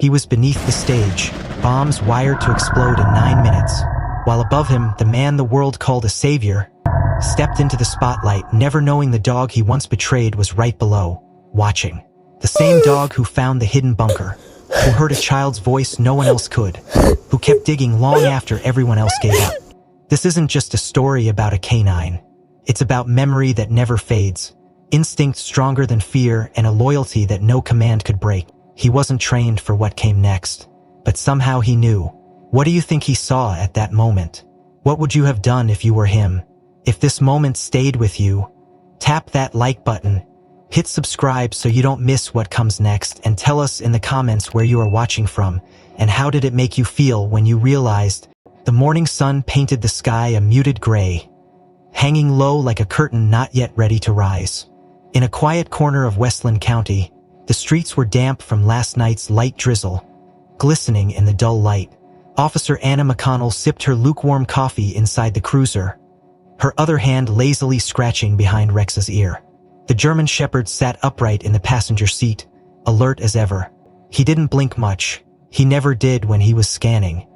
He was beneath the stage, bombs wired to explode in 9 minutes. While above him, the man the world called a savior stepped into the spotlight, never knowing the dog he once betrayed was right below, watching. The same dog who found the hidden bunker, who heard a child's voice no one else could, who kept digging long after everyone else gave up. This isn't just a story about a canine. It's about memory that never fades, instinct stronger than fear, and a loyalty that no command could break. He wasn't trained for what came next, but somehow he knew. What do you think he saw at that moment? What would you have done if you were him? If this moment stayed with you, tap that like button, hit subscribe so you don't miss what comes next, and tell us in the comments where you are watching from, and how did it make you feel when you realized the morning sun painted the sky a muted gray, hanging low like a curtain not yet ready to rise. In a quiet corner of Westland County, the streets were damp from last night's light drizzle, glistening in the dull light. Officer Anna McConnell sipped her lukewarm coffee inside the cruiser, her other hand lazily scratching behind Rex's ear. The German Shepherd sat upright in the passenger seat, alert as ever. He didn't blink much. He never did when he was scanning.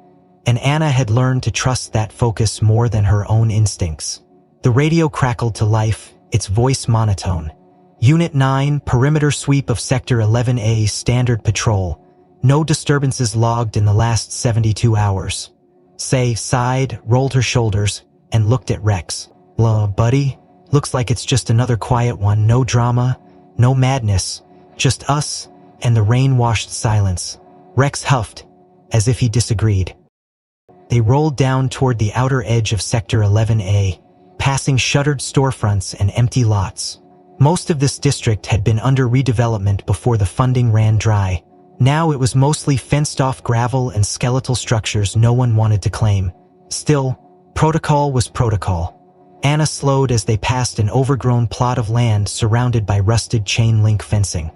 And Anna had learned to trust that focus more than her own instincts. The radio crackled to life, its voice monotone. Unit 9, perimeter sweep of Sector 11A, standard patrol. No disturbances logged in the last 72 hours. Say sighed, rolled her shoulders, and looked at Rex. Buddy? Looks like it's just another quiet one, no drama, no madness, just us and the rain-washed silence. Rex huffed, as if he disagreed. They rolled down toward the outer edge of Sector 11A, passing shuttered storefronts and empty lots. Most of this district had been under redevelopment before the funding ran dry. Now it was mostly fenced-off gravel and skeletal structures no one wanted to claim. Still, protocol was protocol. Anna slowed as they passed an overgrown plot of land surrounded by rusted chain-link fencing.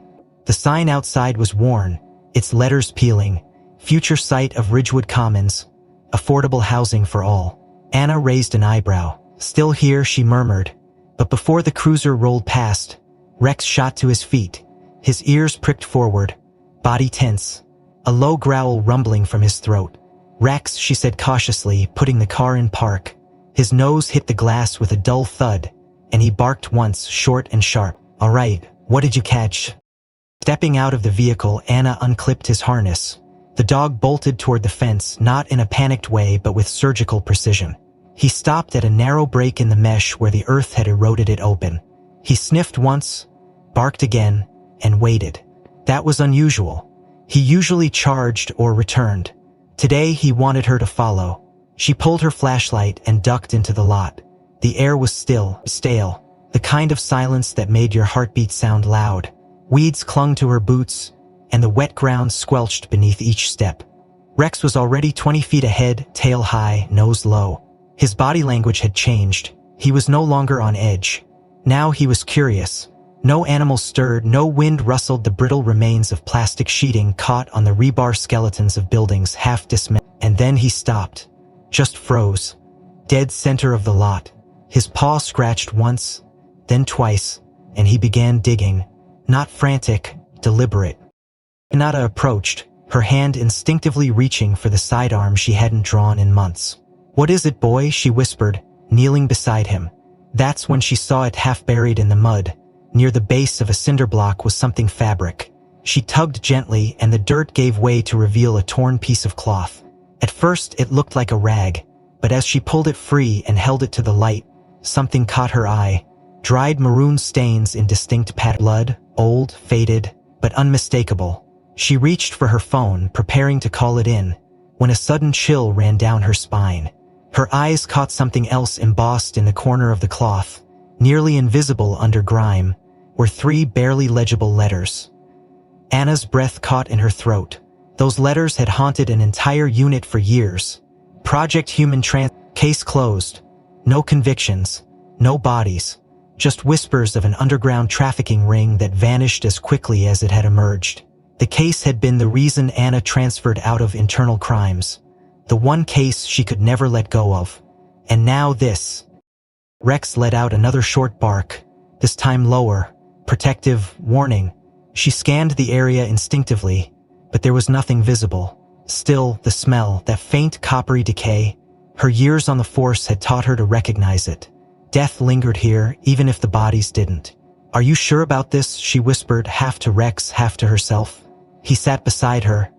The sign outside was worn, its letters peeling, future site of Ridgewood Commons, affordable housing for all. Anna raised an eyebrow. Still here, she murmured. But before the cruiser rolled past, Rex shot to his feet, his ears pricked forward, body tense, a low growl rumbling from his throat. Rex, she said cautiously, putting the car in park. His nose hit the glass with a dull thud, and he barked once, short and sharp. All right, what did you catch? Stepping out of the vehicle, Anna unclipped his harness. The dog bolted toward the fence, not in a panicked way but with surgical precision. He stopped at a narrow break in the mesh where the earth had eroded it open. He sniffed once, barked again, and waited. That was unusual. He usually charged or returned. Today he wanted her to follow. She pulled her flashlight and ducked into the lot. The air was still, stale, the kind of silence that made your heartbeat sound loud. Weeds clung to her boots, and the wet ground squelched beneath each step. Rex was already 20 feet ahead, tail high, nose low. His body language had changed. He was no longer on edge. Now he was curious. No animal stirred, no wind rustled the brittle remains of plastic sheeting caught on the rebar skeletons of buildings half dismantled. And then he stopped. Just froze. Dead center of the lot. His paw scratched once, then twice, and he began digging. Not frantic, deliberate. Nada approached, her hand instinctively reaching for the sidearm she hadn't drawn in months. What is it, boy? She whispered, kneeling beside him. That's when she saw it half buried in the mud. Near the base of a cinder block was something fabric. She tugged gently and the dirt gave way to reveal a torn piece of cloth. At first it looked like a rag, but as she pulled it free and held it to the light, something caught her eye. Dried maroon stains in distinct patterns. Blood, old, faded, but unmistakable. She reached for her phone, preparing to call it in, when a sudden chill ran down her spine. Her eyes caught something else embossed in the corner of the cloth. Nearly invisible under grime were 3 barely legible letters. Anna's breath caught in her throat. Those letters had haunted an entire unit for years. Project Human Case closed. No convictions. No bodies. Just whispers of an underground trafficking ring that vanished as quickly as it had emerged. The case had been the reason Anna transferred out of internal crimes. The one case she could never let go of. And now this. Rex let out another short bark, this time lower, protective, warning. She scanned the area instinctively, but there was nothing visible. Still, the smell, that faint coppery decay, her years on the force had taught her to recognize it. Death lingered here, even if the bodies didn't. "Are you sure about this?" she whispered, half to Rex, half to herself. He sat beside her,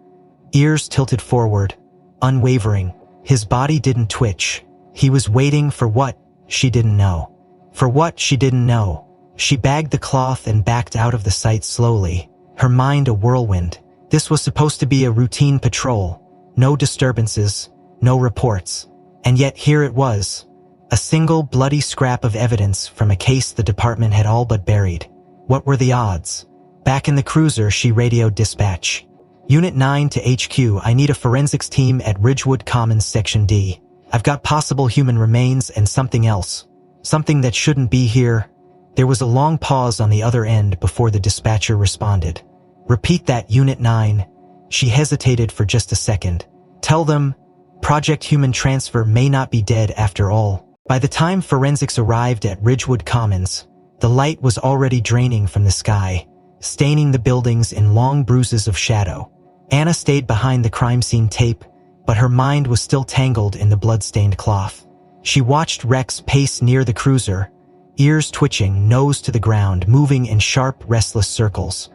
ears tilted forward, unwavering. His body didn't twitch. He was waiting for what she didn't know. For what she didn't know. She bagged the cloth and backed out of the sight slowly, her mind a whirlwind. This was supposed to be a routine patrol. No disturbances, no reports. And yet here it was. A single bloody scrap of evidence from a case the department had all but buried. What were the odds? Back in the cruiser, she radioed dispatch. "Unit 9 to HQ, I need a forensics team at Ridgewood Commons Section D. I've got possible human remains and something else. Something that shouldn't be here." There was a long pause on the other end before the dispatcher responded. "Repeat that, Unit 9. She hesitated for just a second. "Tell them, Project Human Transfer may not be dead after all." By the time forensics arrived at Ridgewood Commons, the light was already draining from the sky, staining the buildings in long bruises of shadow. Anna stayed behind the crime scene tape, but her mind was still tangled in the blood-stained cloth. She watched Rex pace near the cruiser, ears twitching, nose to the ground, moving in sharp, restless circles.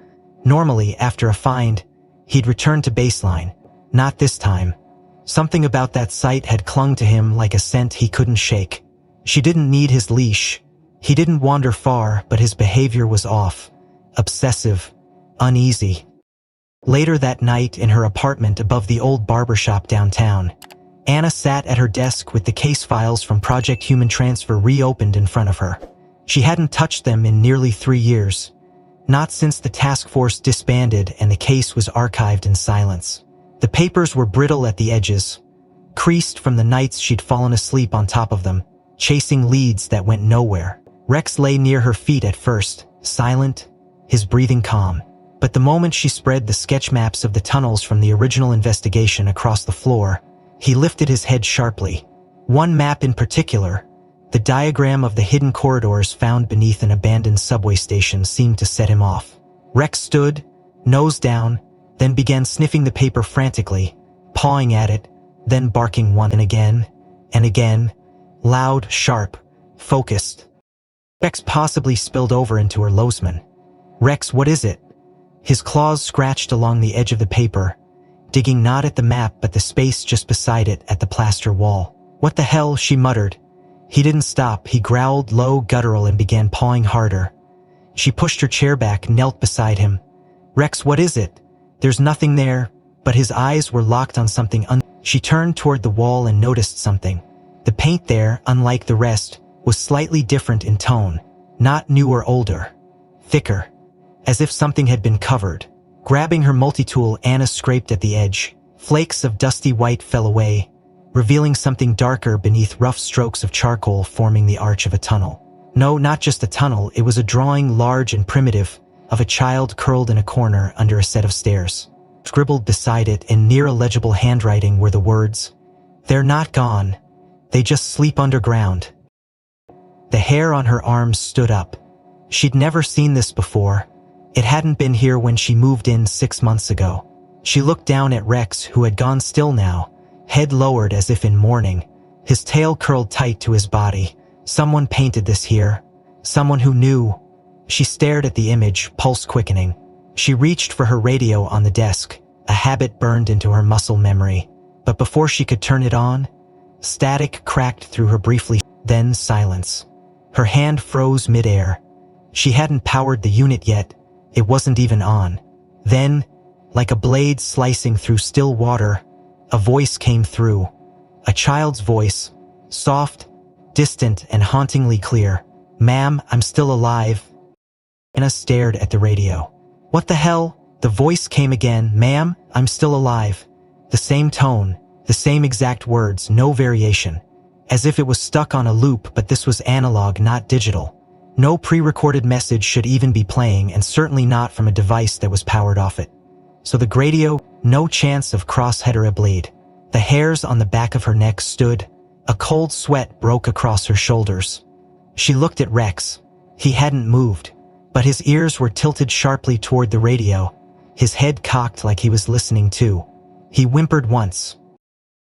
Normally, after a find, he'd return to baseline. Not this time. Something about that sight had clung to him like a scent he couldn't shake. She didn't need his leash. He didn't wander far, but his behavior was off. Obsessive. Uneasy. Later that night, in her apartment above the old barbershop downtown, Anna sat at her desk with the case files from Project Human Transfer reopened in front of her. She hadn't touched them in nearly 3 years. Not since the task force disbanded and the case was archived in silence. The papers were brittle at the edges, creased from the nights she'd fallen asleep on top of them, chasing leads that went nowhere. Rex lay near her feet at first, silent, his breathing calm. But the moment she spread the sketch maps of the tunnels from the original investigation across the floor, he lifted his head sharply. One map in particular, the diagram of the hidden corridors found beneath an abandoned subway station, seemed to set him off. Rex stood, nose down, then began sniffing the paper frantically, pawing at it, then barking once and again, loud, sharp, focused. Rex possibly spilled over into her Losman. "Rex, what is it?" His claws scratched along the edge of the paper, digging not at the map but the space just beside it at the plaster wall. "What the hell?" she muttered. He didn't stop. He growled low, guttural, and began pawing harder. She pushed her chair back, knelt beside him. "Rex, what is it?" "There's nothing there," but his eyes were locked on something. She turned toward the wall and noticed something. The paint there, unlike the rest, was slightly different in tone. Not new or older. Thicker. As if something had been covered. Grabbing her multi-tool, Anna scraped at the edge. Flakes of dusty white fell away, revealing something darker beneath rough strokes of charcoal forming the arch of a tunnel. No, not just a tunnel, it was a drawing, large and primitive, of a child curled in a corner under a set of stairs. Scribbled beside it in near illegible handwriting were the words, "They're not gone. They just sleep underground." The hair on her arms stood up. She'd never seen this before. It hadn't been here when she moved in 6 months ago. She looked down at Rex, who had gone still now, head lowered as if in mourning, his tail curled tight to his body. Someone painted this here. Someone who knew. She stared at the image, pulse quickening. She reached for her radio on the desk, a habit burned into her muscle memory. But before she could turn it on, static cracked through her briefly, then silence. Her hand froze midair. She hadn't powered the unit yet. It wasn't even on. Then, like a blade slicing through still water, a voice came through. A child's voice, soft, distant, and hauntingly clear. "Ma'am, I'm still alive." Anna stared at the radio. "What the hell?" The voice came again. "Ma'am, I'm still alive." The same tone, the same exact words, no variation. As if it was stuck on a loop, but this was analog, not digital. No pre-recorded message should even be playing, and certainly not from a device that was powered off it. So the radio, no chance of cross-header bleed. The hairs on the back of her neck stood. A cold sweat broke across her shoulders. She looked at Rex. He hadn't moved, but his ears were tilted sharply toward the radio, his head cocked like he was listening too. He whimpered once,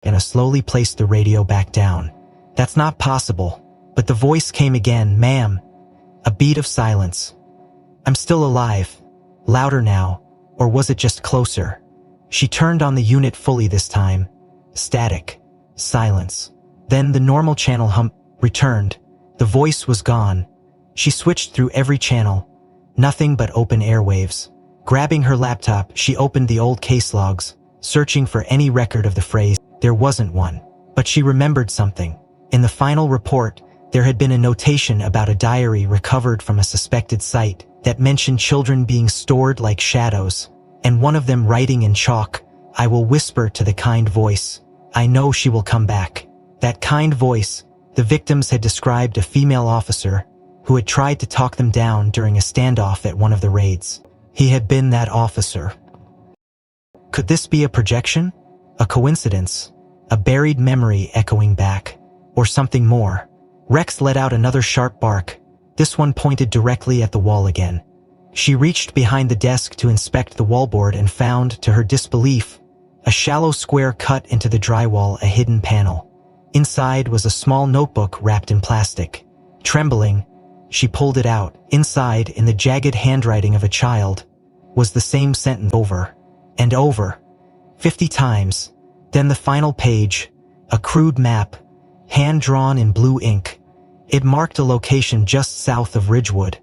and slowly placed the radio back down. "That's not possible." But the voice came again, "Ma'am." A beat of silence. "I'm still alive." Louder now, or was it just closer? She turned on the unit fully this time. Static. Silence. Then the normal channel hum returned. The voice was gone. She switched through every channel. Nothing but open airwaves. Grabbing her laptop, she opened the old case logs, searching for any record of the phrase. There wasn't one. But she remembered something. In the final report, there had been a notation about a diary recovered from a suspected site that mentioned children being stored like shadows, and one of them writing in chalk, "I will whisper to the kind voice. I know she will come back." That kind voice, the victims had described a female officer who had tried to talk them down during a standoff at one of the raids. He had been that officer. Could this be a projection? A coincidence? A buried memory echoing back? Or something more? Rex let out another sharp bark, this one pointed directly at the wall again. She reached behind the desk to inspect the wallboard and found, to her disbelief, a shallow square cut into the drywall, a hidden panel. Inside was a small notebook wrapped in plastic. Trembling, she pulled it out. Inside, in the jagged handwriting of a child, was the same sentence over and over, 50 times. Then the final page, a crude map, hand-drawn in blue ink. It marked a location just south of Ridgewood,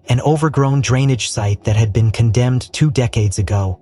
an overgrown drainage site that had been condemned 2 decades ago.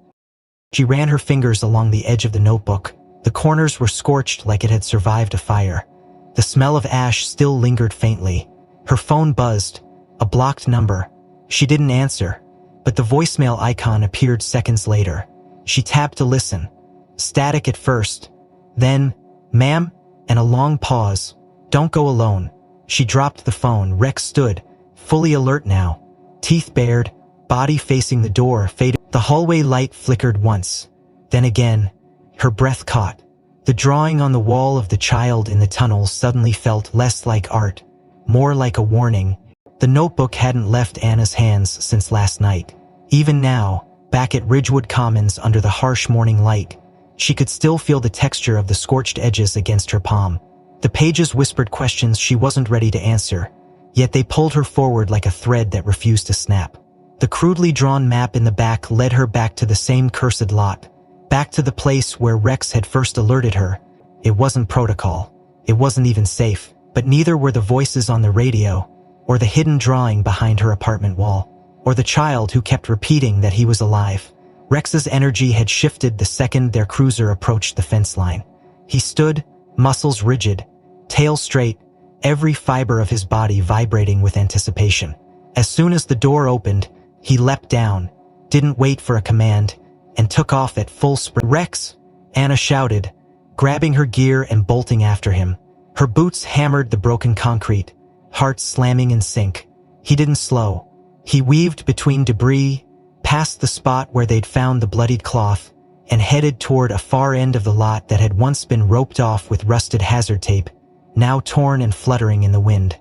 She ran her fingers along the edge of the notebook. The corners were scorched like it had survived a fire. The smell of ash still lingered faintly. Her phone buzzed, a blocked number. She didn't answer, but the voicemail icon appeared seconds later. She tapped to listen. Static at first. Then, "Ma'am?" and a long pause. "Don't go alone." She dropped the phone. Rex stood, fully alert now. Teeth bared, body facing the door, faded. The hallway light flickered once. Then again, her breath caught. The drawing on the wall of the child in the tunnel suddenly felt less like art, more like a warning. The notebook hadn't left Anna's hands since last night. Even now, back at Ridgewood Commons under the harsh morning light, she could still feel the texture of the scorched edges against her palm. The pages whispered questions she wasn't ready to answer, yet they pulled her forward like a thread that refused to snap. The crudely drawn map in the back led her back to the same cursed lot, back to the place where Rex had first alerted her. It wasn't protocol. It wasn't even safe, but neither were the voices on the radio, or the hidden drawing behind her apartment wall, or the child who kept repeating that he was alive. Rex's energy had shifted the second their cruiser approached the fence line. He stood, muscles rigid, tail straight, every fiber of his body vibrating with anticipation. As soon as the door opened, he leapt down, didn't wait for a command, and took off at full sprint. "Rex!" Anna shouted, grabbing her gear and bolting after him. Her boots hammered the broken concrete, heart slamming in sync. He didn't slow. He weaved between debris, past the spot where they'd found the bloodied cloth, and headed toward a far end of the lot that had once been roped off with rusted hazard tape, now torn and fluttering in the wind.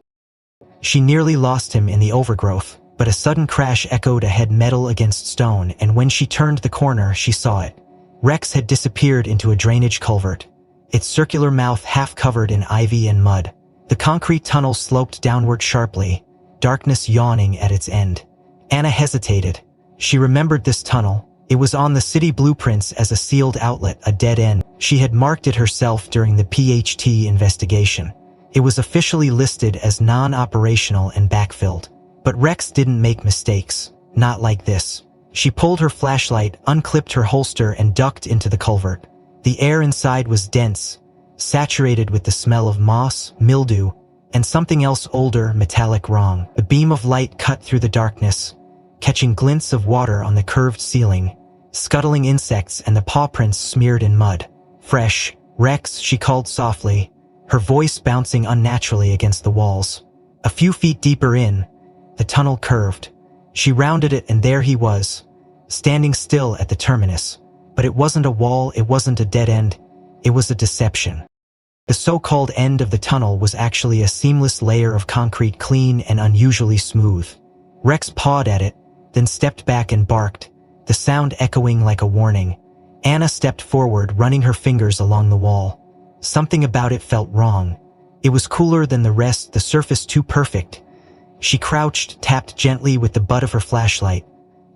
She nearly lost him in the overgrowth, but a sudden crash echoed ahead, metal against stone, and when she turned the corner, she saw it. Rex had disappeared into a drainage culvert, its circular mouth half covered in ivy and mud. The concrete tunnel sloped downward sharply, darkness yawning at its end. Anna hesitated. She remembered this tunnel. It was on the city blueprints as a sealed outlet, a dead end. She had marked it herself during the PHT investigation. It was officially listed as non-operational and backfilled. But Rex didn't make mistakes. Not like this. She pulled her flashlight, unclipped her holster, and ducked into the culvert. The air inside was dense, saturated with the smell of moss, mildew, and something else older, metallic wrong. A beam of light cut through the darkness, catching glints of water on the curved ceiling, scuttling insects and the paw prints smeared in mud. "Fresh, Rex," she called softly, her voice bouncing unnaturally against the walls. A few feet deeper in, the tunnel curved. She rounded it and there he was, standing still at the terminus. But it wasn't a wall, it wasn't a dead end, it was a deception. The so-called end of the tunnel was actually a seamless layer of concrete, clean and unusually smooth. Rex pawed at it, then stepped back and barked, the sound echoing like a warning. Anna stepped forward, running her fingers along the wall. Something about it felt wrong. It was cooler than the rest, the surface too perfect. She crouched, tapped gently with the butt of her flashlight.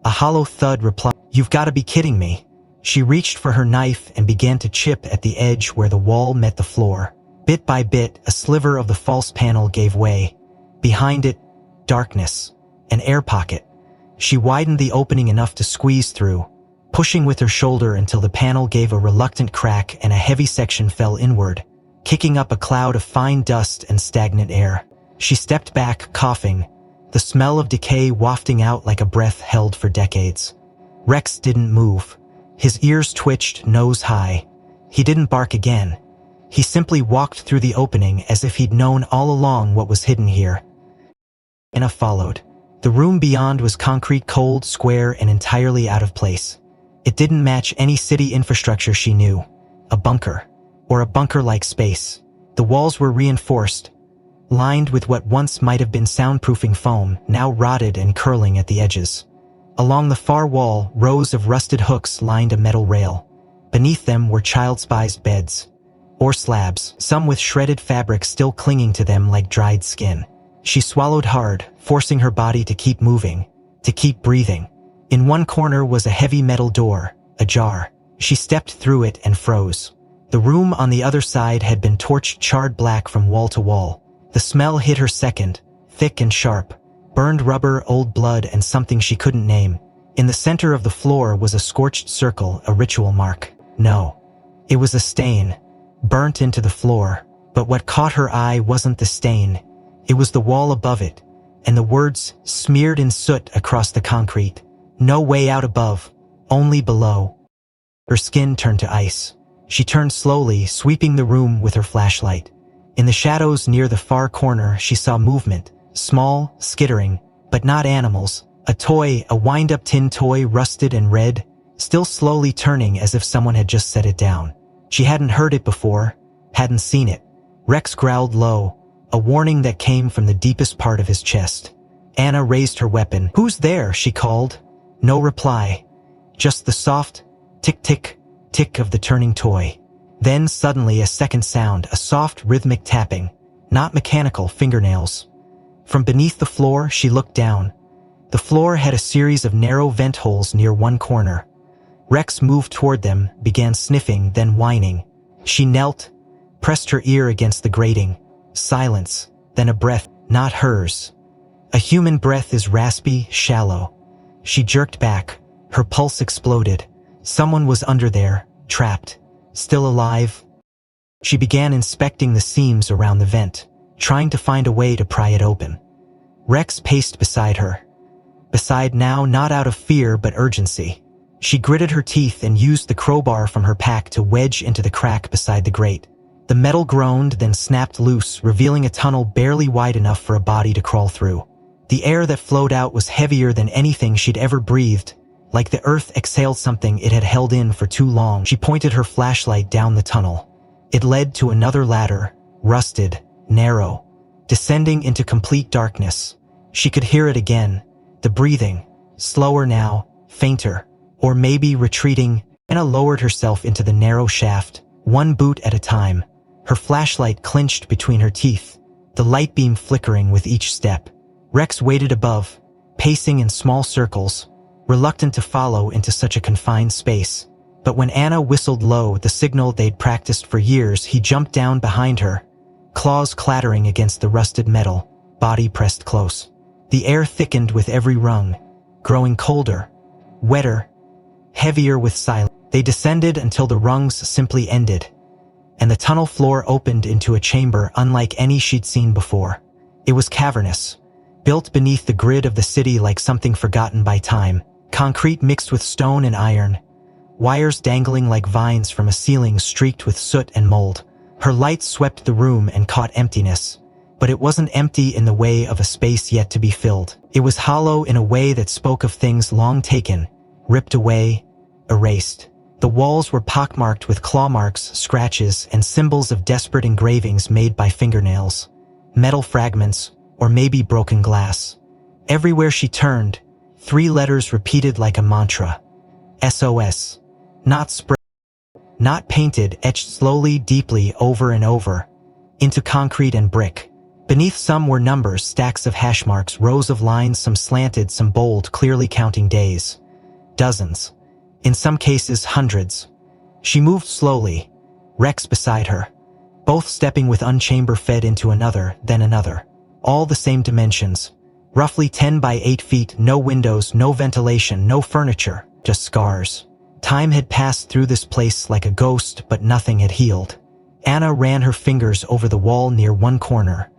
A hollow thud replied, "You've got to be kidding me." She reached for her knife and began to chip at the edge where the wall met the floor. Bit by bit, a sliver of the false panel gave way. Behind it, darkness. An air pocket. She widened the opening enough to squeeze through, pushing with her shoulder until the panel gave a reluctant crack and a heavy section fell inward, kicking up a cloud of fine dust and stagnant air. She stepped back, coughing, the smell of decay wafting out like a breath held for decades. Rex didn't move. His ears twitched, nose high. He didn't bark again. He simply walked through the opening as if he'd known all along what was hidden here. Anna followed. The room beyond was concrete, cold, square, and entirely out of place. It didn't match any city infrastructure she knew. A bunker. Or a bunker-like space. The walls were reinforced, lined with what once might have been soundproofing foam, now rotted and curling at the edges. Along the far wall, rows of rusted hooks lined a metal rail. Beneath them were child-sized beds. Or slabs, some with shredded fabric still clinging to them like dried skin. She swallowed hard, forcing her body to keep moving, to keep breathing. In one corner was a heavy metal door, ajar. She stepped through it and froze. The room on the other side had been torched charred black from wall to wall. The smell hit her second, thick and sharp. Burned rubber, old blood, and something she couldn't name. In the center of the floor was a scorched circle, a ritual mark. No. It was a stain, burnt into the floor. But what caught her eye wasn't the stain. It was the wall above it, and the words smeared in soot across the concrete. No way out above, only below. Her skin turned to ice. She turned slowly, sweeping the room with her flashlight. In the shadows near the far corner, she saw movement. Small, skittering, but not animals. A toy, a wind-up tin toy, rusted and red, still slowly turning as if someone had just set it down. She hadn't heard it before, hadn't seen it. Rex growled low, a warning that came from the deepest part of his chest. Anna raised her weapon. "Who's there?" she called. No reply. Just the soft tick-tick, tick of the turning toy. Then suddenly a second sound, a soft rhythmic tapping, not mechanical, fingernails. From beneath the floor, she looked down. The floor had a series of narrow vent holes near one corner. Rex moved toward them, began sniffing, then whining. She knelt, pressed her ear against the grating. Silence, then a breath, not hers. A human breath is raspy, shallow. She jerked back. Her pulse exploded. Someone was under there, trapped, still alive. She began inspecting the seams around the vent, trying to find a way to pry it open. Rex paced beside her. Beside now, not out of fear but urgency. She gritted her teeth and used the crowbar from her pack to wedge into the crack beside the grate. The metal groaned, then snapped loose, revealing a tunnel barely wide enough for a body to crawl through. The air that flowed out was heavier than anything she'd ever breathed, like the earth exhaled something it had held in for too long. She pointed her flashlight down the tunnel. It led to another ladder, rusted, narrow, descending into complete darkness. She could hear it again, the breathing, slower now, fainter, or maybe retreating. Anna lowered herself into the narrow shaft, one boot at a time. Her flashlight clenched between her teeth, the light beam flickering with each step. Rex waited above, pacing in small circles, reluctant to follow into such a confined space. But when Anna whistled low, the signal they'd practiced for years, he jumped down behind her, claws clattering against the rusted metal, body pressed close. The air thickened with every rung, growing colder, wetter, heavier with silence. They descended until the rungs simply ended, and the tunnel floor opened into a chamber unlike any she'd seen before. It was cavernous, built beneath the grid of the city like something forgotten by time, concrete mixed with stone and iron, wires dangling like vines from a ceiling streaked with soot and mold. Her light swept the room and caught emptiness, but it wasn't empty in the way of a space yet to be filled. It was hollow in a way that spoke of things long taken, ripped away, erased. The walls were pockmarked with claw marks, scratches, and symbols of desperate engravings made by fingernails, metal fragments, or maybe broken glass. Everywhere she turned, 3 letters repeated like a mantra. SOS. Not spray, not painted, etched slowly, deeply, over and over, into concrete and brick. Beneath some were numbers, stacks of hash marks, rows of lines, some slanted, some bold, clearly counting days. Dozens. In some cases, hundreds. She moved slowly, Rex beside her. Both stepping with unchamber fed into another, then another. All the same dimensions. Roughly 10 by 8 feet, no windows, no ventilation, no furniture, just scars. Time had passed through this place like a ghost, but nothing had healed. Anna ran her fingers over the wall near one corner,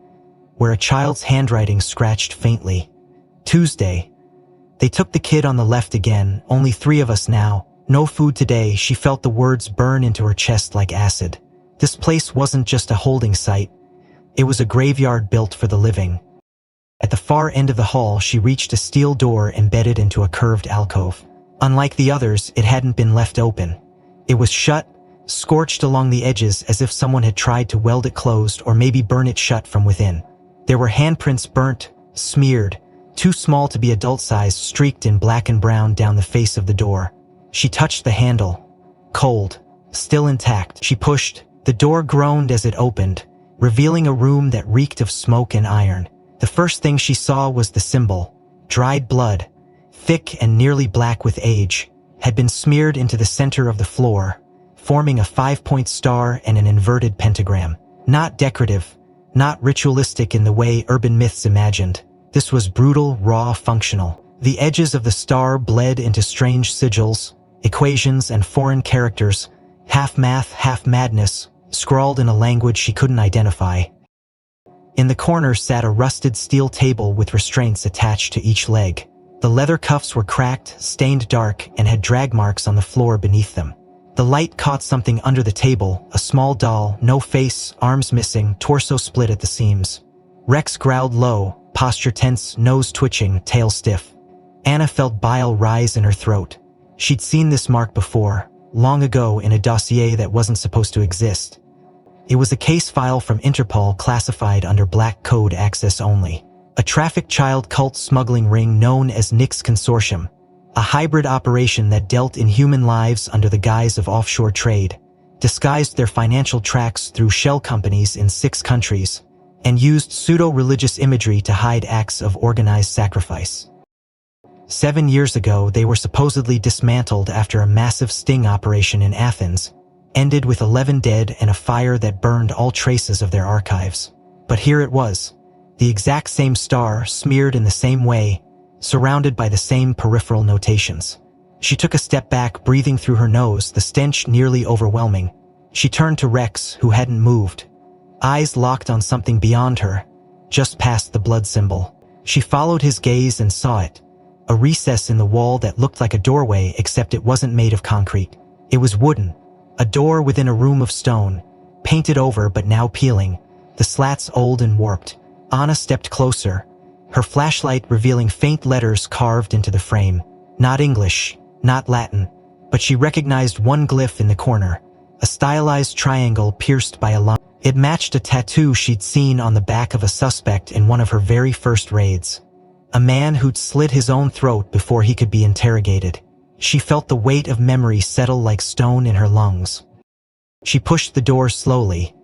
where a child's handwriting scratched faintly. Tuesday. They took the kid on the left again, only 3 of us now. No food today. She felt the words burn into her chest like acid. This place wasn't just a holding site. It was a graveyard built for the living. At the far end of the hall, she reached a steel door embedded into a curved alcove. Unlike the others, it hadn't been left open. It was shut, scorched along the edges as if someone had tried to weld it closed or maybe burn it shut from within. There were handprints, burnt, smeared, too small to be adult-sized, streaked in black and brown down the face of the door. She touched the handle. Cold. Still intact. She pushed. The door groaned as it opened, revealing a room that reeked of smoke and iron. The first thing she saw was the symbol. Dried blood, thick and nearly black with age, had been smeared into the center of the floor, forming a 5-point star and an inverted pentagram. Not decorative, not ritualistic in the way urban myths imagined. This was brutal, raw, functional. The edges of the star bled into strange sigils, equations, and foreign characters, half math, half madness, scrawled in a language she couldn't identify. In the corner sat a rusted steel table with restraints attached to each leg. The leather cuffs were cracked, stained dark, and had drag marks on the floor beneath them. The light caught something under the table, a small doll, no face, arms missing, torso split at the seams. Rex growled low, posture tense, nose twitching, tail stiff. Anna felt bile rise in her throat. She'd seen this mark before, long ago in a dossier that wasn't supposed to exist. It was a case file from Interpol classified under Black Code access only. A trafficked child cult smuggling ring known as Nyx Consortium. A hybrid operation that dealt in human lives under the guise of offshore trade, disguised their financial tracks through shell companies in 6 countries, and used pseudo-religious imagery to hide acts of organized sacrifice. 7 years ago, they were supposedly dismantled after a massive sting operation in Athens, ended with 11 dead and a fire that burned all traces of their archives. But here it was, the exact same star, smeared in the same way, surrounded by the same peripheral notations. She took a step back, breathing through her nose, the stench nearly overwhelming. She turned to Rex, who hadn't moved. Eyes locked on something beyond her, just past the blood symbol. She followed his gaze and saw it. A recess in the wall that looked like a doorway, except it wasn't made of concrete. It was wooden. A door within a room of stone, painted over but now peeling, the slats old and warped. Anna stepped closer, her flashlight revealing faint letters carved into the frame. Not English, not Latin, but she recognized one glyph in the corner, a stylized triangle pierced by a line. It matched a tattoo she'd seen on the back of a suspect in one of her very first raids. A man who'd slit his own throat before he could be interrogated. She felt the weight of memory settle like stone in her lungs. She pushed the door slowly.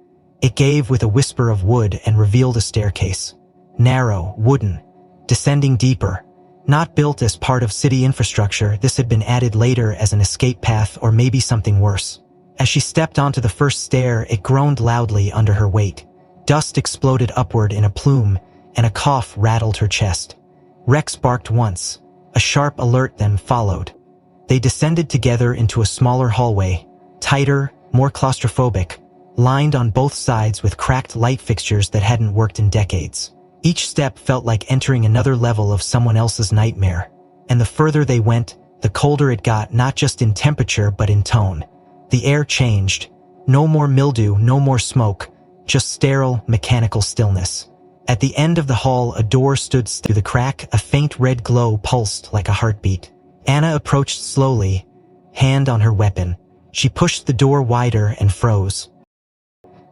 It gave with a whisper of wood and revealed a staircase. Narrow, wooden, descending deeper. Not built as part of city infrastructure, this had been added later as an escape path or maybe something worse. As she stepped onto the first stair, it groaned loudly under her weight. Dust exploded upward in a plume, and a cough rattled her chest. Rex barked once. A sharp alert then followed. They descended together into a smaller hallway, tighter, more claustrophobic, lined on both sides with cracked light fixtures that hadn't worked in decades. Each step felt like entering another level of someone else's nightmare, and the further they went, the colder it got, not just in temperature but in tone. The air changed. No more mildew, no more smoke, just sterile, mechanical stillness. At the end of the hall, a door stood through the crack, a faint red glow pulsed like a heartbeat. Anna approached slowly, hand on her weapon. She pushed the door wider and froze.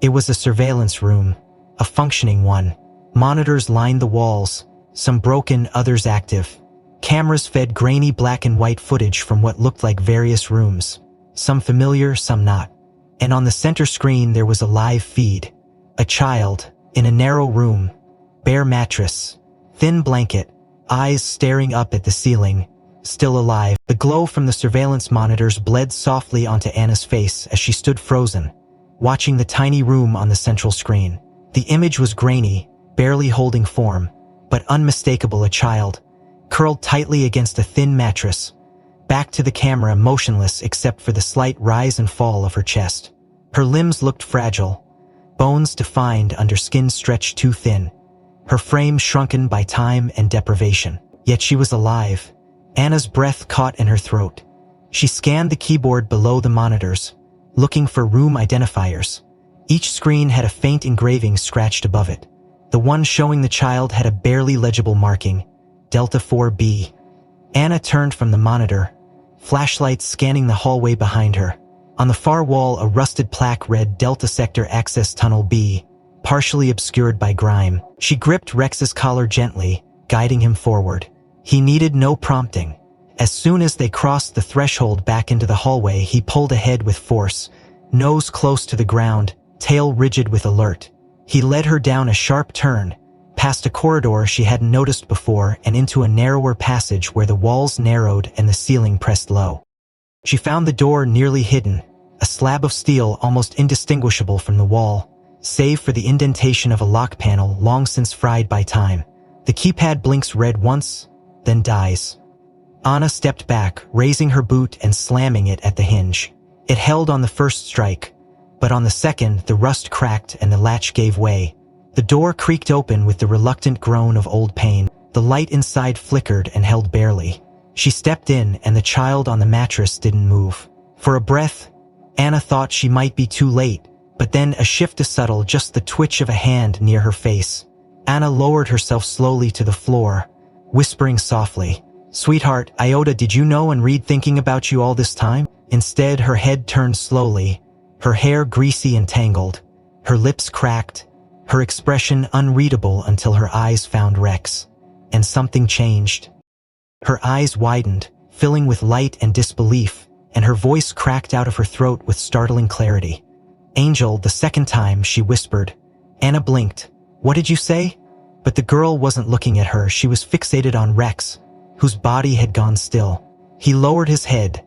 It was a surveillance room, a functioning one. Monitors lined the walls, some broken, others active. Cameras fed grainy black and white footage from what looked like various rooms, some familiar, some not. And on the center screen there was a live feed. A child, in a narrow room, bare mattress, thin blanket, eyes staring up at the ceiling, still alive. The glow from the surveillance monitors bled softly onto Anna's face as she stood frozen, watching the tiny room on the central screen. The image was grainy, barely holding form, but unmistakable. A child, curled tightly against a thin mattress, back to the camera, motionless except for the slight rise and fall of her chest. Her limbs looked fragile, bones defined under skin stretched too thin, her frame shrunken by time and deprivation. Yet she was alive. Anna's breath caught in her throat. She scanned the keyboard below the monitors, looking for room identifiers. Each screen had a faint engraving scratched above it. The one showing the child had a barely legible marking, Delta 4B. Anna turned from the monitor, flashlights scanning the hallway behind her. On the far wall, a rusted plaque read Delta Sector Access Tunnel B, partially obscured by grime. She gripped Rex's collar gently, guiding him forward. He needed no prompting. As soon as they crossed the threshold back into the hallway, he pulled ahead with force, nose close to the ground, tail rigid with alert. He led her down a sharp turn, past a corridor she hadn't noticed before and into a narrower passage where the walls narrowed and the ceiling pressed low. She found the door nearly hidden, a slab of steel almost indistinguishable from the wall, save for the indentation of a lock panel long since fried by time. The keypad blinks red once, then dies. Anna stepped back, raising her boot and slamming it at the hinge. It held on the first strike, but on the second the rust cracked and the latch gave way. The door creaked open with the reluctant groan of old pain. The light inside flickered and held barely. She stepped in and the child on the mattress didn't move. For a breath, Anna thought she might be too late, but then a shift to subtle, just the twitch of a hand near her face. Anna lowered herself slowly to the floor, whispering softly, "Sweetheart, Iota, did you know and read thinking about you all this time?" Instead, her head turned slowly, her hair greasy and tangled, her lips cracked, her expression unreadable until her eyes found Rex. And something changed. Her eyes widened, filling with light and disbelief, and her voice cracked out of her throat with startling clarity. "Angel," the second time she whispered. Anna blinked. "What did you say?" But the girl wasn't looking at her. She was fixated on Rex, whose body had gone still. He lowered his head,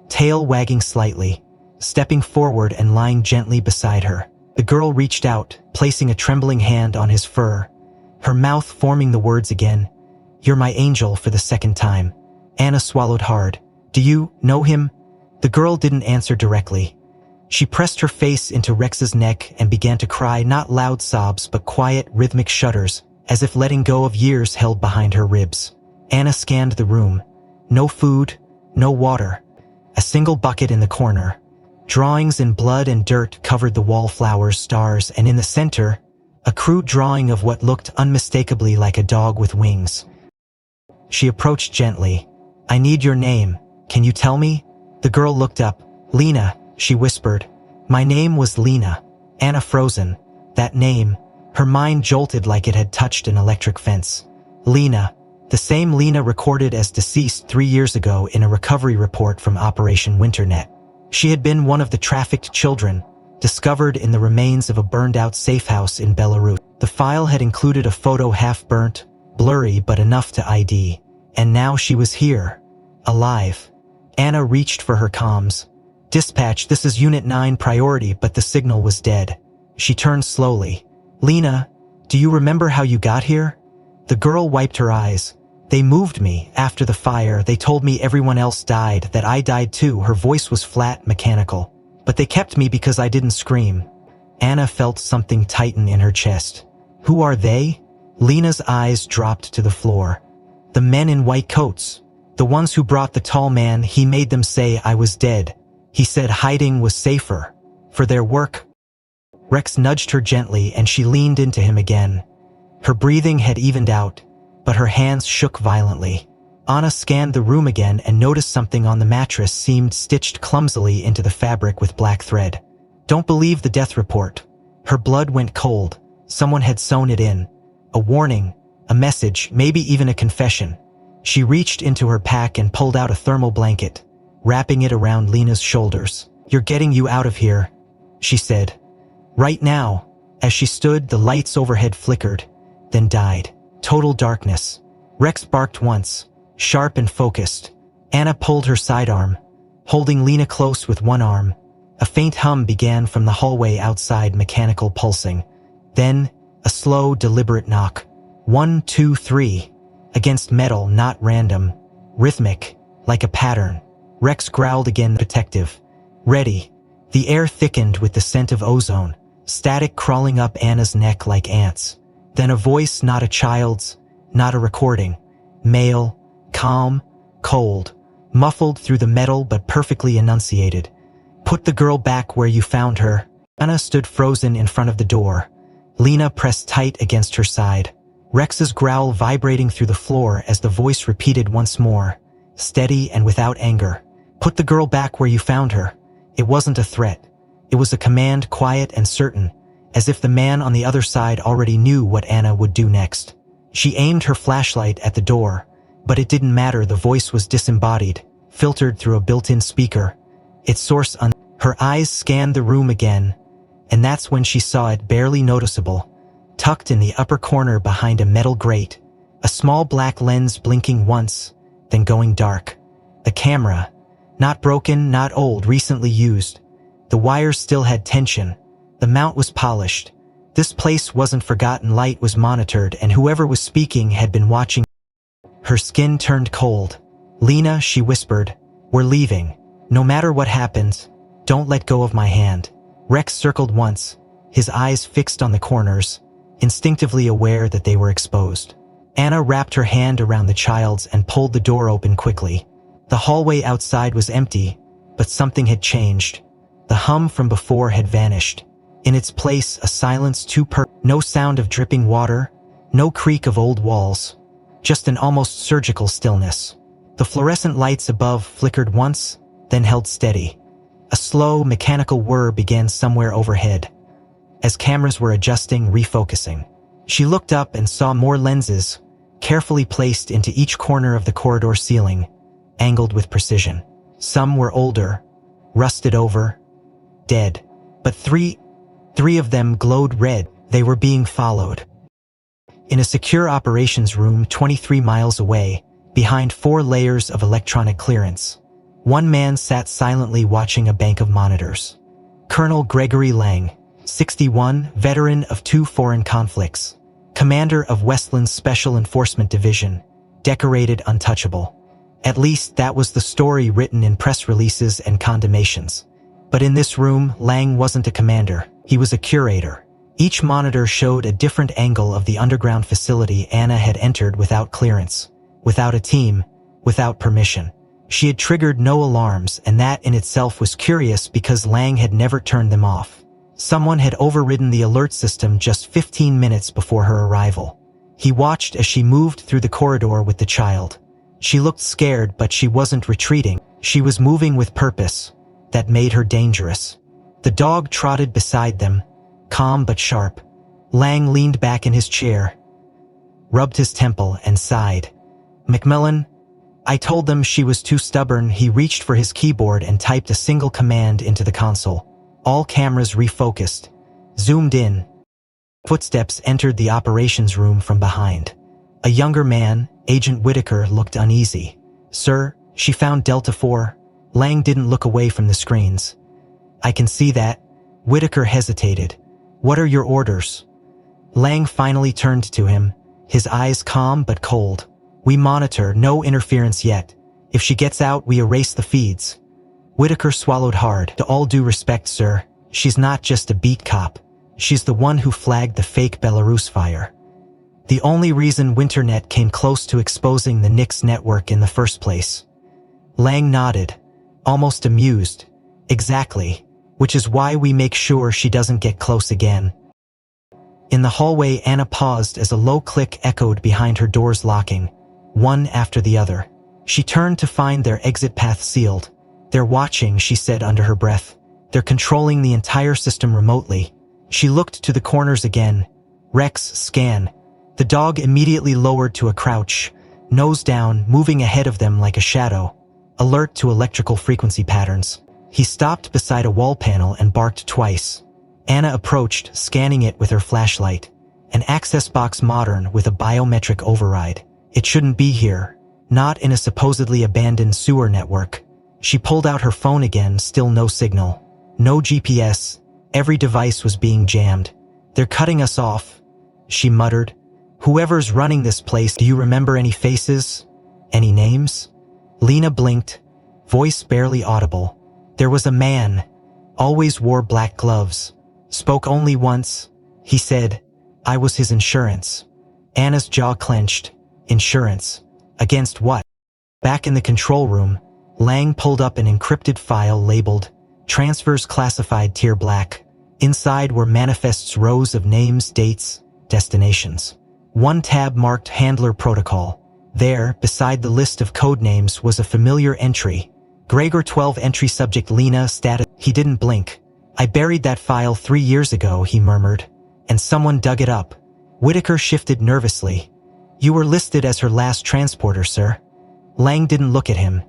tail wagging slightly, stepping forward and lying gently beside her. The girl reached out, placing a trembling hand on his fur, her mouth forming the words again, "You're my angel," for the second time. Anna swallowed hard. "Do you know him?" The girl didn't answer directly. She pressed her face into Rex's neck and began to cry, not loud sobs but quiet, rhythmic shudders, as if letting go of years held behind her ribs. Anna scanned the room. No food, no water. A single bucket in the corner. Drawings in blood and dirt covered the wall, flowers, stars, and in the center, a crude drawing of what looked unmistakably like a dog with wings. She approached gently. "I need your name. Can you tell me?" The girl looked up. "Lena," she whispered. "My name was Lena." Anna frozen. That name. Her mind jolted like it had touched an electric fence. Lena. The same Lena recorded as deceased 3 years ago in a recovery report from Operation Winternet. She had been one of the trafficked children, discovered in the remains of a burned-out safe house in Belarus. The file had included a photo half-burnt, blurry but enough to ID. And now she was here, alive. Anna reached for her comms. "Dispatch, this is Unit 9 priority," but the signal was dead. She turned slowly. "Lena, do you remember how you got here?" The girl wiped her eyes. "They moved me after the fire. They told me everyone else died, that I died too." Her voice was flat, mechanical. "But they kept me because I didn't scream." Anna felt something tighten in her chest. "Who are they?" Lena's eyes dropped to the floor. "The men in white coats. The ones who brought the tall man. He made them say I was dead. He said hiding was safer. For their work." Rex nudged her gently and she leaned into him again. Her breathing had evened out, but her hands shook violently. Anna scanned the room again and noticed something on the mattress seemed stitched clumsily into the fabric with black thread. "Don't believe the death report." Her blood went cold. Someone had sewn it in. A warning, a message, maybe even a confession. She reached into her pack and pulled out a thermal blanket, wrapping it around Lena's shoulders. "You're getting you out of here," she said. Right now. As she stood, the lights overhead flickered, then died. Total darkness. Rex barked once, sharp and focused. Anna pulled her sidearm, holding Lena close with one arm. A faint hum began from the hallway outside, mechanical pulsing. Then, a slow, deliberate knock. 1, 2, 3. Against metal, not random. Rhythmic, like a pattern. Rex growled again, protective. Ready. The air thickened with the scent of ozone, static crawling up Anna's neck like ants. Then a voice, not a child's, not a recording. Male, calm, cold, muffled through the metal but perfectly enunciated. "Put the girl back where you found her." Anna stood frozen in front of the door. Lena pressed tight against her side. Rex's growl vibrating through the floor as the voice repeated once more, steady and without anger. "Put the girl back where you found her." It wasn't a threat. It was a command, quiet and certain, as if the man on the other side already knew what Anna would do next. She aimed her flashlight at the door, but it didn't matter. The voice was disembodied, filtered through a built-in speaker. Its source Her eyes scanned the room again, and that's when she saw it, barely noticeable, tucked in the upper corner behind a metal grate, a small black lens blinking once, then going dark. The camera, not broken, not old, recently used. The wires still had tension. The mount was polished. This place wasn't forgotten. Light was monitored, and whoever was speaking had been watching. Her skin turned cold. "Lena," she whispered, "we're leaving. No matter what happens, don't let go of my hand." Rex circled once, his eyes fixed on the corners, instinctively aware that they were exposed. Anna wrapped her hand around the child's and pulled the door open quickly. The hallway outside was empty, but something had changed. The hum from before had vanished. In its place, a silence no sound of dripping water, no creak of old walls, just an almost surgical stillness. The fluorescent lights above flickered once, then held steady. A slow, mechanical whir began somewhere overhead, as cameras were adjusting, refocusing. She looked up and saw more lenses, carefully placed into each corner of the corridor ceiling, angled with precision. Some were older, rusted over, dead, but three of them glowed red. They were being followed. In a secure operations room 23 miles away, behind 4 layers of electronic clearance, one man sat silently watching a bank of monitors. Colonel Gregory Lang, 61, veteran of 2 foreign conflicts, commander of Westland's Special Enforcement Division, decorated untouchable. At least that was the story written in press releases and condemnations. But in this room, Lang wasn't a commander, he was a curator. Each monitor showed a different angle of the underground facility Anna had entered without clearance, without a team, without permission. She had triggered no alarms, and that in itself was curious because Lang had never turned them off. Someone had overridden the alert system just 15 minutes before her arrival. He watched as she moved through the corridor with the child. She looked scared, but she wasn't retreating. She was moving with purpose. That made her dangerous. The dog trotted beside them, calm but sharp. Lang leaned back in his chair, rubbed his temple, and sighed. "Macmillan, I told them she was too stubborn." He reached for his keyboard and typed a single command into the console. All cameras refocused, zoomed in. Footsteps entered the operations room from behind. A younger man, Agent Whitaker, looked uneasy. "Sir, she found Delta 4. Lang didn't look away from the screens. "I can see that." Whitaker hesitated. "What are your orders?" Lang finally turned to him, his eyes calm but cold. "We monitor, no interference yet. If she gets out, we erase the feeds." Whitaker swallowed hard. "To all due respect, sir, she's not just a beat cop. She's the one who flagged the fake Belarus fire. The only reason Winternet came close to exposing the Nix network in the first place." Lang nodded, almost amused. "Exactly. Which is why we make sure she doesn't get close again." In the hallway, Anna paused as a low click echoed behind her, doors locking, one after the other. She turned to find their exit path sealed. "They're watching," she said under her breath. "They're controlling the entire system remotely." She looked to the corners again. "Rex, scan." The dog immediately lowered to a crouch, nose down, moving ahead of them like a shadow, alert to electrical frequency patterns. He stopped beside a wall panel and barked twice. Anna approached, scanning it with her flashlight. An access box modern with a biometric override. It shouldn't be here. Not in a supposedly abandoned sewer network. She pulled out her phone again, still no signal. No GPS. Every device was being jammed. They're cutting us off, she muttered. Whoever's running this place, do you remember any faces? Any names? Lena blinked, voice barely audible. There was a man. Always wore black gloves. Spoke only once. He said, I was his insurance. Anna's jaw clenched. Insurance? Against what? Back in the control room, Lang pulled up an encrypted file labeled Transfers Classified Tier Black. Inside were manifests, rows of names, dates, destinations. One tab marked Handler Protocol. There, beside the list of code names, was a familiar entry. Gregor 12 entry subject Lena status. He didn't blink. I buried that file 3 years ago, he murmured. And someone dug it up. Whitaker shifted nervously. You were listed as her last transporter, sir. Lang didn't look at him.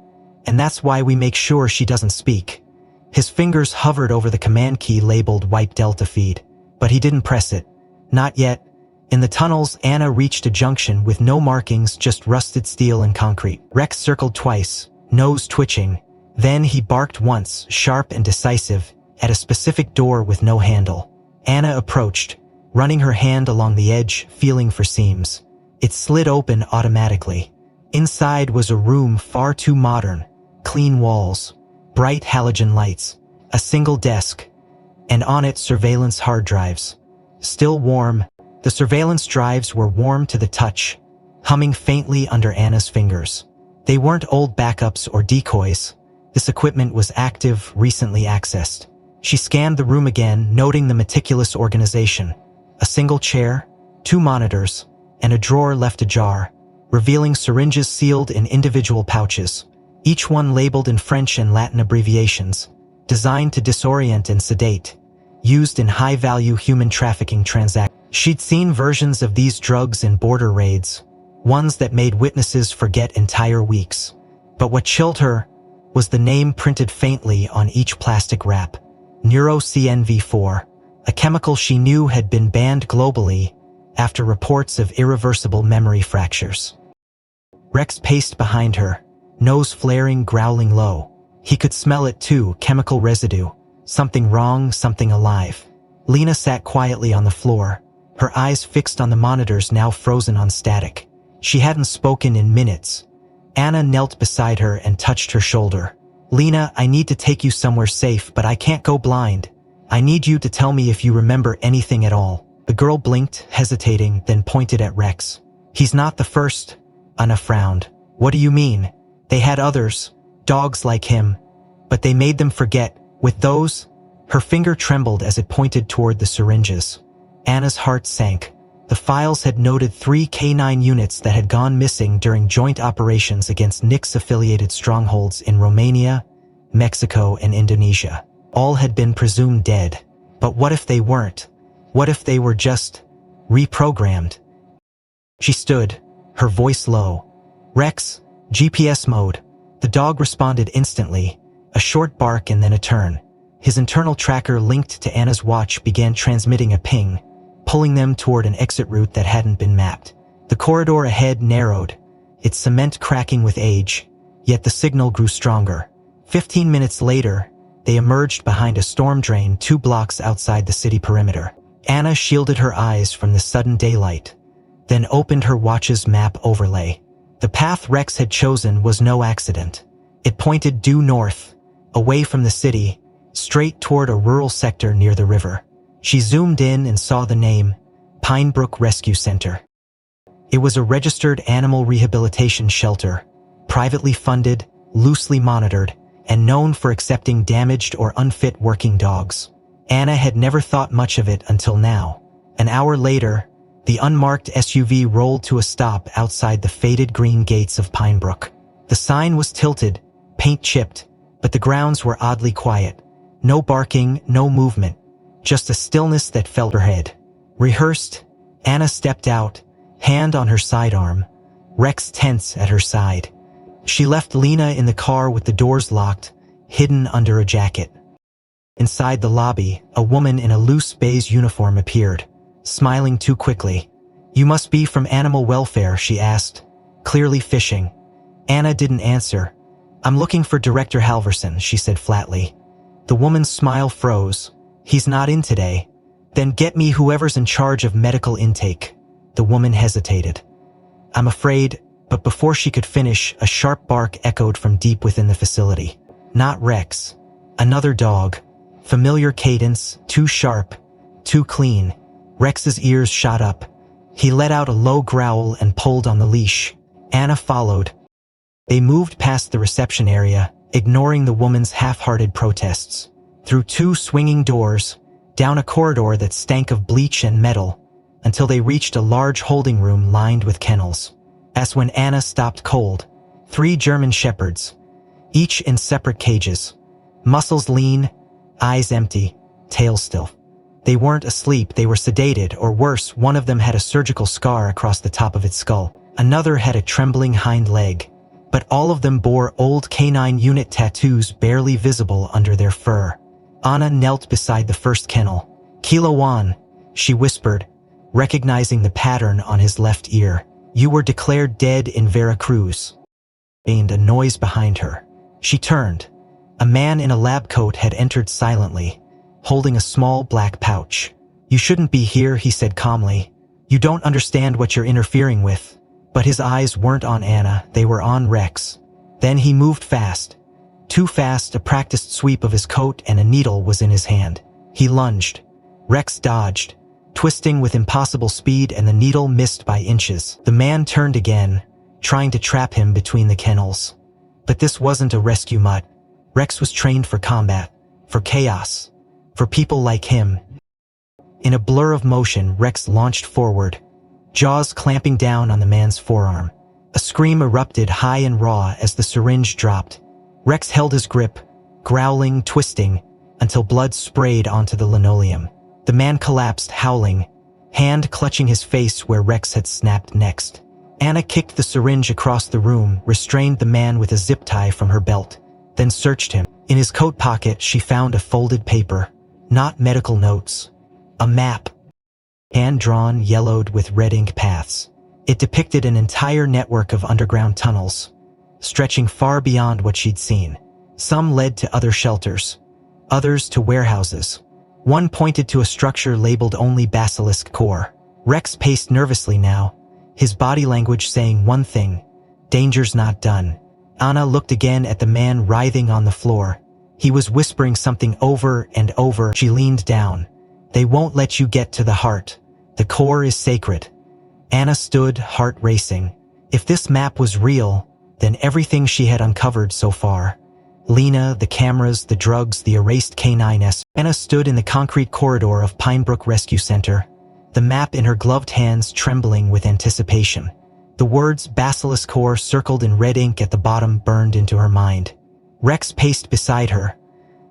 And that's why we make sure she doesn't speak. His fingers hovered over the command key labeled Wipe Delta Feed. But he didn't press it. Not yet. In the tunnels, Anna reached a junction with no markings, just rusted steel and concrete. Rex circled twice, nose twitching. Then he barked once, sharp and decisive, at a specific door with no handle. Anna approached, running her hand along the edge, feeling for seams. It slid open automatically. Inside was a room far too modern. Clean walls, bright halogen lights, a single desk, and on it surveillance hard drives. Still warm, the surveillance drives were warm to the touch, humming faintly under Anna's fingers. They weren't old backups or decoys. This equipment was active, recently accessed. She scanned the room again, noting the meticulous organization. A single chair, 2 monitors, and a drawer left ajar, revealing syringes sealed in individual pouches, each one labeled in French and Latin abbreviations, designed to disorient and sedate, used in high-value human trafficking transactions. She'd seen versions of these drugs in border raids, ones that made witnesses forget entire weeks. But what chilled her was the name printed faintly on each plastic wrap. NeuroCNV4, a chemical she knew had been banned globally after reports of irreversible memory fractures. Rex paced behind her, nose flaring, growling low. He could smell it too, chemical residue. Something wrong, something alive. Lena sat quietly on the floor, her eyes fixed on the monitors now frozen on static. She hadn't spoken in minutes. Anna knelt beside her and touched her shoulder. Lena, I need to take you somewhere safe, but I can't go blind. I need you to tell me if you remember anything at all. The girl blinked, hesitating, then pointed at Rex. He's not the first. Anna frowned. What do you mean? They had others, dogs like him, but they made them forget. With those, her finger trembled as it pointed toward the syringes. Anna's heart sank. The files had noted 3 K9 units that had gone missing during joint operations against Nix-affiliated strongholds in Romania, Mexico, and Indonesia. All had been presumed dead. But what if they weren't? What if they were just reprogrammed? She stood, her voice low. Rex, GPS mode. The dog responded instantly, a short bark and then a turn. His internal tracker linked to Anna's watch began transmitting a ping, pulling them toward an exit route that hadn't been mapped. The corridor ahead narrowed, its cement cracking with age, yet the signal grew stronger. 15 minutes later, they emerged behind a storm drain 2 blocks outside the city perimeter. Anna shielded her eyes from the sudden daylight, then opened her watch's map overlay. The path Rex had chosen was no accident. It pointed due north, away from the city, straight toward a rural sector near the river. She zoomed in and saw the name, Pinebrook Rescue Center. It was a registered animal rehabilitation shelter, privately funded, loosely monitored, and known for accepting damaged or unfit working dogs. Anna had never thought much of it until now. An hour later, the unmarked SUV rolled to a stop outside the faded green gates of Pinebrook. The sign was tilted, paint chipped, but the grounds were oddly quiet. No barking, no movement, just a stillness that felt her head. Rehearsed, Anna stepped out, hand on her sidearm, Rex tense at her side. She left Lena in the car with the doors locked, hidden under a jacket. Inside the lobby, a woman in a loose beige uniform appeared, smiling too quickly. "You must be from Animal Welfare," she asked, clearly fishing. Anna didn't answer. "I'm looking for Director Halverson," she said flatly. The woman's smile froze. "He's not in today." "Then get me whoever's in charge of medical intake." The woman hesitated. "I'm afraid," but before she could finish, a sharp bark echoed from deep within the facility. Not Rex. Another dog. Familiar cadence, too sharp, too clean. Rex's ears shot up. He let out a low growl and pulled on the leash. Anna followed. They moved past the reception area, ignoring the woman's half-hearted protests. Through 2 swinging doors, down a corridor that stank of bleach and metal, until they reached a large holding room lined with kennels. That's when Anna stopped cold. 3 German shepherds, each in separate cages. Muscles lean, eyes empty, tails still. They weren't asleep, they were sedated, or worse, one of them had a surgical scar across the top of its skull. Another had a trembling hind leg. But all of them bore old canine unit tattoos barely visible under their fur. Anna knelt beside the first kennel. "Kilo Wan," she whispered, recognizing the pattern on his left ear. "You were declared dead in Veracruz." And a noise behind her. She turned. A man in a lab coat had entered silently, holding a small black pouch. "You shouldn't be here," he said calmly. "You don't understand what you're interfering with." But his eyes weren't on Anna, they were on Rex. Then he moved fast. Too fast, a practiced sweep of his coat and a needle was in his hand. He lunged. Rex dodged, twisting with impossible speed, and the needle missed by inches. The man turned again, trying to trap him between the kennels. But this wasn't a rescue mutt. Rex was trained for combat, for chaos, for people like him. In a blur of motion, Rex launched forward, jaws clamping down on the man's forearm. A scream erupted high and raw as the syringe dropped. Rex held his grip, growling, twisting, until blood sprayed onto the linoleum. The man collapsed, howling, hand clutching his face where Rex had snapped next. Anna kicked the syringe across the room, restrained the man with a zip tie from her belt, then searched him. In his coat pocket, she found a folded paper. Not medical notes. A map. Hand-drawn, yellowed with red ink paths. It depicted an entire network of underground tunnels, stretching far beyond what she'd seen. Some led to other shelters, others to warehouses. One pointed to a structure labeled only Basilisk Core. Rex paced nervously now, his body language saying one thing: danger's not done. Anna looked again at the man writhing on the floor. He was whispering something over and over. She leaned down. "They won't let you get to the heart. The core is sacred." Anna stood, heart racing. If this map was real, then everything she had uncovered so far. Lena, the cameras, the drugs, the erased K9s. Anna stood in the concrete corridor of Pinebrook Rescue Center, the map in her gloved hands trembling with anticipation. The words Basilisk Core circled in red ink at the bottom burned into her mind. Rex paced beside her,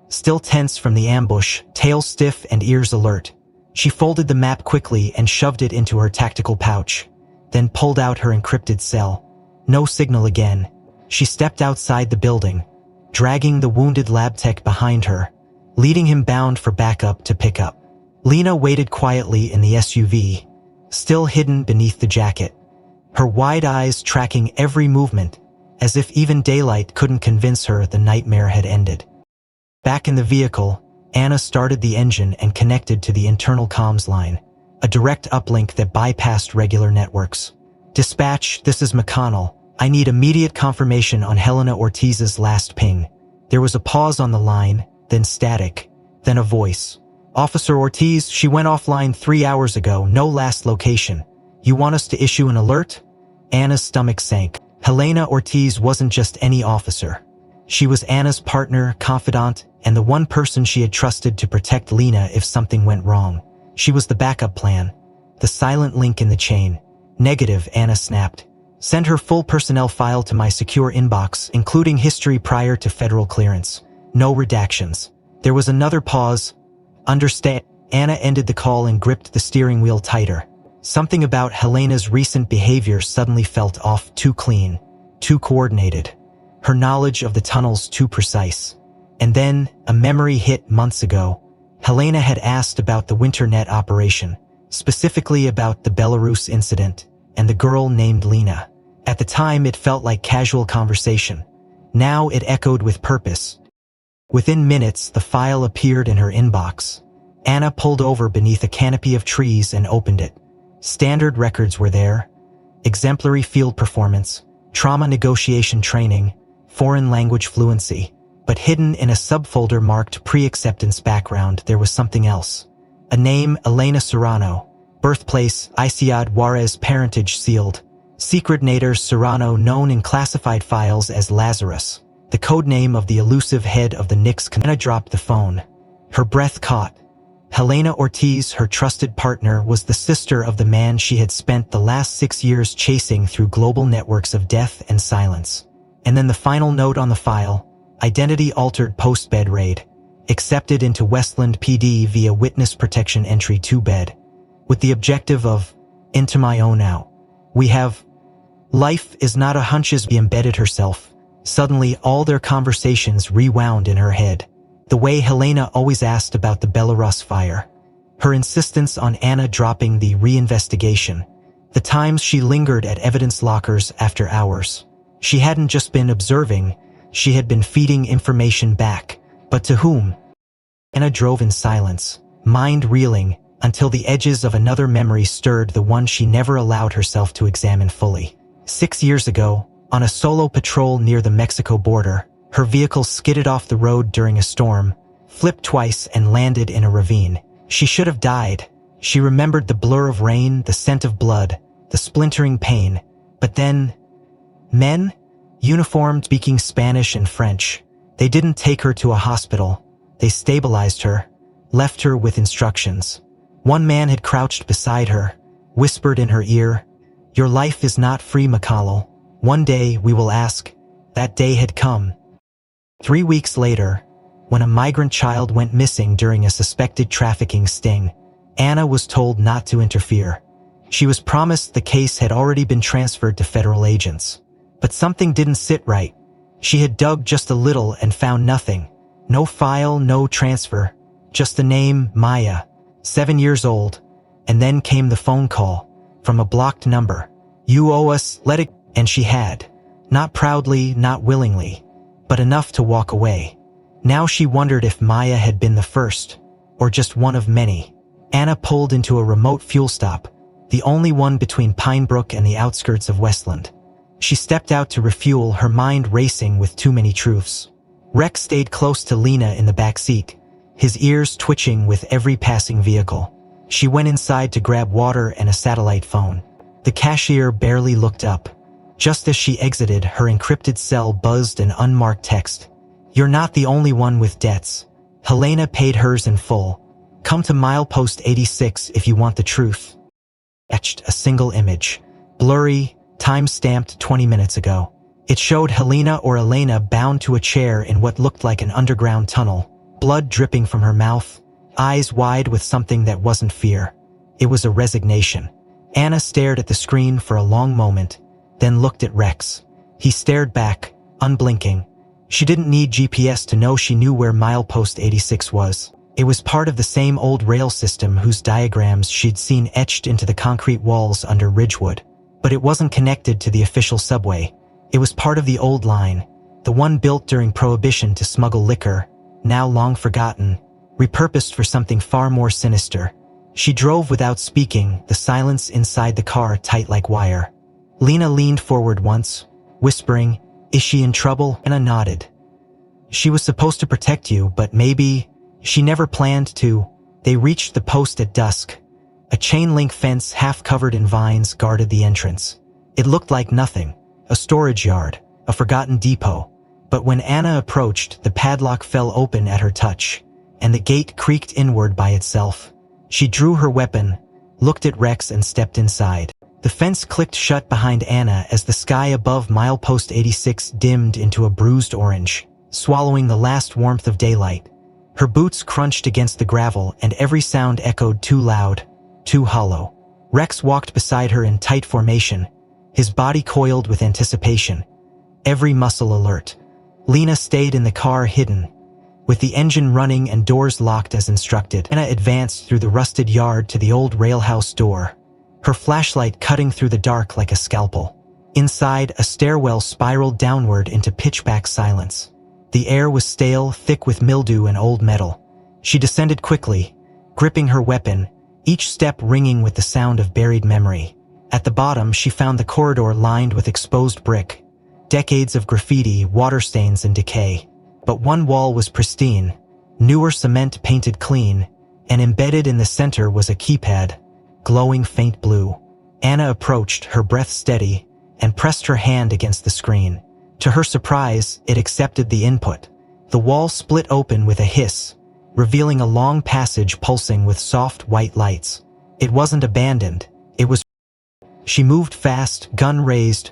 still tense from the ambush, tail stiff and ears alert. She folded the map quickly and shoved it into her tactical pouch, then pulled out her encrypted cell. No signal again. She stepped outside the building, dragging the wounded lab tech behind her, leading him bound for backup to pick up. Lena waited quietly in the SUV, still hidden beneath the jacket, her wide eyes tracking every movement, as if even daylight couldn't convince her the nightmare had ended. Back in the vehicle, Anna started the engine and connected to the internal comms line, a direct uplink that bypassed regular networks. "Dispatch, this is McConnell. I need immediate confirmation on Helena Ortiz's last ping." There was a pause on the line, then static, then a voice. "Officer Ortiz, she went offline 3 hours ago, no last location. You want us to issue an alert?" Anna's stomach sank. Helena Ortiz wasn't just any officer. She was Anna's partner, confidant, and the one person she had trusted to protect Lena if something went wrong. She was the backup plan, the silent link in the chain. "Negative," Anna snapped. "Send her full personnel file to my secure inbox, including history prior to federal clearance. No redactions." There was another pause. "Understand." Anna ended the call and gripped the steering wheel tighter. Something about Helena's recent behavior suddenly felt off, too clean, too coordinated. Her knowledge of the tunnels too precise. And then, a memory hit months ago. Helena had asked about the Winternet operation, specifically about the Belarus incident, and the girl named Lena. At the time, it felt like casual conversation. Now it echoed with purpose. Within minutes, the file appeared in her inbox. Anna pulled over beneath a canopy of trees and opened it. Standard records were there. Exemplary field performance, trauma negotiation training, foreign language fluency. But hidden in a subfolder marked pre-acceptance background, there was something else. A name, Elena Serrano. Birthplace, Ciudad Juarez. Parentage sealed. Secret nator Serrano, known in classified files as Lazarus. The codename of the elusive head of the Knicks. Anna dropped the phone. Her breath caught. Helena Ortiz, her trusted partner, was the sister of the man she had spent the last 6 years chasing through global networks of death and silence. And then the final note on the file: identity altered post-bed raid. Accepted into Westland PD via witness protection entry 2-bed. With the objective of, into my own now. We have. Life is not a hunches. She embedded herself. Suddenly all their conversations rewound in her head. The way Helena always asked about the Belarus fire. Her insistence on Anna dropping the reinvestigation. The times she lingered at evidence lockers after hours. She hadn't just been observing, she had been feeding information back. But to whom? Anna drove in silence, mind reeling, until the edges of another memory stirred, the one she never allowed herself to examine fully. 6 years ago, on a solo patrol near the Mexico border, her vehicle skidded off the road during a storm, flipped twice and landed in a ravine. She should have died. She remembered the blur of rain, the scent of blood, the splintering pain. But then, men? Uniformed, speaking Spanish and French. They didn't take her to a hospital. They stabilized her, left her with instructions. One man had crouched beside her, whispered in her ear, "Your life is not free, McConnell. One day we will ask." That day had come. 3 weeks later, when a migrant child went missing during a suspected trafficking sting, Anna was told not to interfere. She was promised the case had already been transferred to federal agents. But something didn't sit right. She had dug just a little and found nothing. No file, no transfer. Just the name, Maya, 7 years old. And then came the phone call, from a blocked number. "You owe us, let it," and she had. Not proudly, not willingly, but enough to walk away. Now she wondered if Maya had been the first, or just one of many. Anna pulled into a remote fuel stop, the only one between Pinebrook and the outskirts of Westland. She stepped out to refuel, her mind racing with too many truths. Rex stayed close to Lena in the back seat, his ears twitching with every passing vehicle. She went inside to grab water and a satellite phone. The cashier barely looked up. Just as she exited, her encrypted cell buzzed an unmarked text. "You're not the only one with debts. Helena paid hers in full. Come to milepost 86 if you want the truth." Etched a single image. Blurry, time-stamped 20 minutes ago. It showed Helena or Elena bound to a chair in what looked like an underground tunnel, blood dripping from her mouth, eyes wide with something that wasn't fear. It was a resignation. Anna stared at the screen for a long moment, then looked at Rex. He stared back, unblinking. She didn't need GPS to know she knew where milepost 86 was. It was part of the same old rail system whose diagrams she'd seen etched into the concrete walls under Ridgewood. But it wasn't connected to the official subway. It was part of the old line, the one built during Prohibition to smuggle liquor, now long forgotten, repurposed for something far more sinister. She drove without speaking, the silence inside the car tight like wire. Lena leaned forward once, whispering, "Is she in trouble?" Anna nodded. "She was supposed to protect you, but maybe she never planned to." They reached the post at dusk. A chain-link fence half covered in vines guarded the entrance. It looked like nothing, a storage yard, a forgotten depot. But when Anna approached, the padlock fell open at her touch, and the gate creaked inward by itself. She drew her weapon, looked at Rex and stepped inside. The fence clicked shut behind Anna as the sky above milepost 86 dimmed into a bruised orange, swallowing the last warmth of daylight. Her boots crunched against the gravel and every sound echoed too loud, too hollow. Rex walked beside her in tight formation, his body coiled with anticipation, every muscle alert. Lena stayed in the car hidden, with the engine running and doors locked as instructed. Anna advanced through the rusted yard to the old railhouse door, her flashlight cutting through the dark like a scalpel. Inside, a stairwell spiraled downward into pitch-black silence. The air was stale, thick with mildew and old metal. She descended quickly, gripping her weapon, each step ringing with the sound of buried memory. At the bottom, she found the corridor lined with exposed brick, decades of graffiti, water stains, and decay. But one wall was pristine, newer cement painted clean, and embedded in the center was a keypad, glowing faint blue. Anna approached, her breath steady, and pressed her hand against the screen. To her surprise, it accepted the input. The wall split open with a hiss, revealing a long passage pulsing with soft white lights. It wasn't abandoned, it was. She moved fast, gun raised,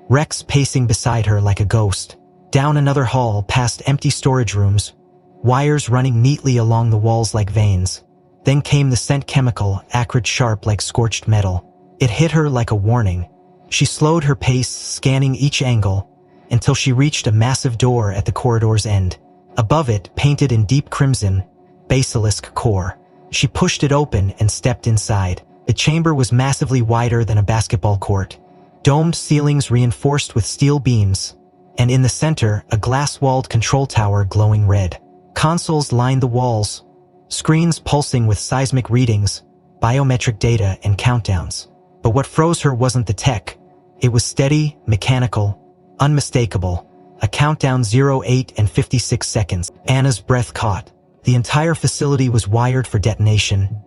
Rex pacing beside her like a ghost. Down another hall, past empty storage rooms, wires running neatly along the walls like veins. Then came the scent chemical, acrid sharp like scorched metal. It hit her like a warning. She slowed her pace, scanning each angle, until she reached a massive door at the corridor's end. Above it, painted in deep crimson, Basilisk Core. She pushed it open and stepped inside. The chamber was massively wider than a basketball court. Domed ceilings reinforced with steel beams, and in the center, a glass-walled control tower glowing red. Consoles lined the walls, screens pulsing with seismic readings, biometric data, and countdowns. But what froze her wasn't the tech. It was steady, mechanical, unmistakable. A countdown 08 and 56 seconds. Anna's breath caught. The entire facility was wired for detonation.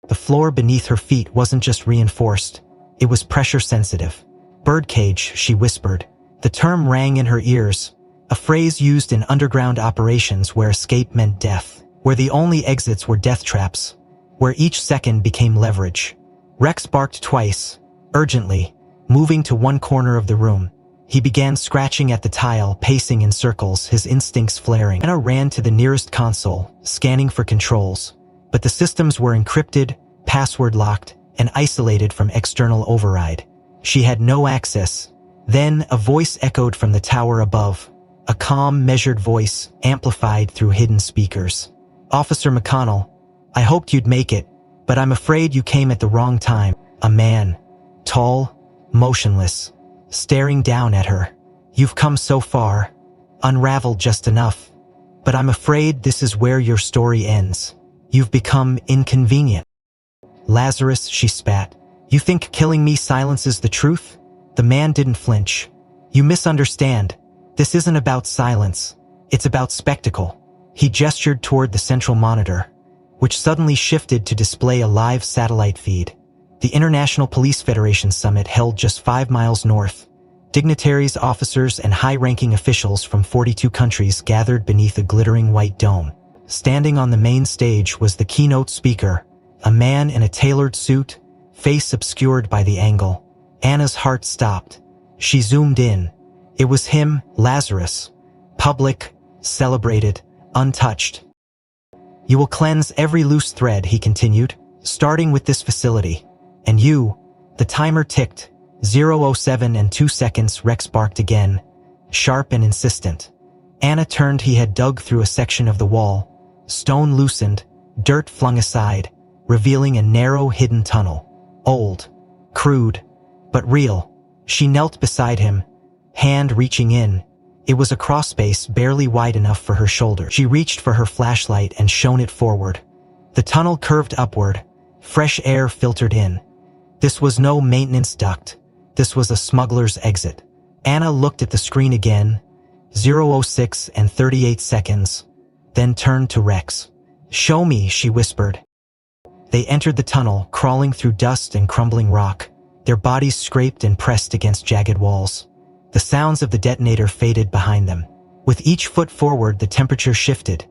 The floor beneath her feet wasn't just reinforced, it was pressure sensitive. Birdcage, she whispered. The term rang in her ears, a phrase used in underground operations where escape meant death, where the only exits were death traps, where each second became leverage. Rex barked twice, urgently, moving to one corner of the room. He began scratching at the tile, pacing in circles, his instincts flaring. Anna ran to the nearest console, scanning for controls. But the systems were encrypted, password-locked, and isolated from external override. She had no access. Then a voice echoed from the tower above, a calm, measured voice, amplified through hidden speakers. "Officer McConnell, I hoped you'd make it, but I'm afraid you came at the wrong time." A man, tall, motionless, staring down at her. "You've come so far, unraveled just enough, but I'm afraid this is where your story ends. You've become inconvenient." "Lazarus," she spat, "you think killing me silences the truth?" The man didn't flinch. "You misunderstand. This isn't about silence. It's about spectacle." He gestured toward the central monitor, which suddenly shifted to display a live satellite feed. The International Police Federation summit held just 5 miles north. Dignitaries, officers, and high-ranking officials from 42 countries gathered beneath a glittering white dome. Standing on the main stage was the keynote speaker, a man in a tailored suit, face obscured by the angle. Anna's heart stopped. She zoomed in. It was him, Lazarus. Public, celebrated, untouched. "You will cleanse every loose thread," he continued, "starting with this facility. And you," the timer ticked, 0:07 and 2 seconds. Rex barked again, sharp and insistent. Anna turned. He had dug through a section of the wall. Stone loosened, dirt flung aside, revealing a narrow, hidden tunnel. Old, crude, but real. She knelt beside him, hand reaching in. It was a crawlspace barely wide enough for her shoulder. She reached for her flashlight and shone it forward. The tunnel curved upward. Fresh air filtered in. This was no maintenance duct. This was a smuggler's exit. Anna looked at the screen again, 0:06 and 38 seconds, then turned to Rex. "Show me," she whispered. They entered the tunnel, crawling through dust and crumbling rock, their bodies scraped and pressed against jagged walls. The sounds of the detonator faded behind them. With each foot forward, the temperature shifted.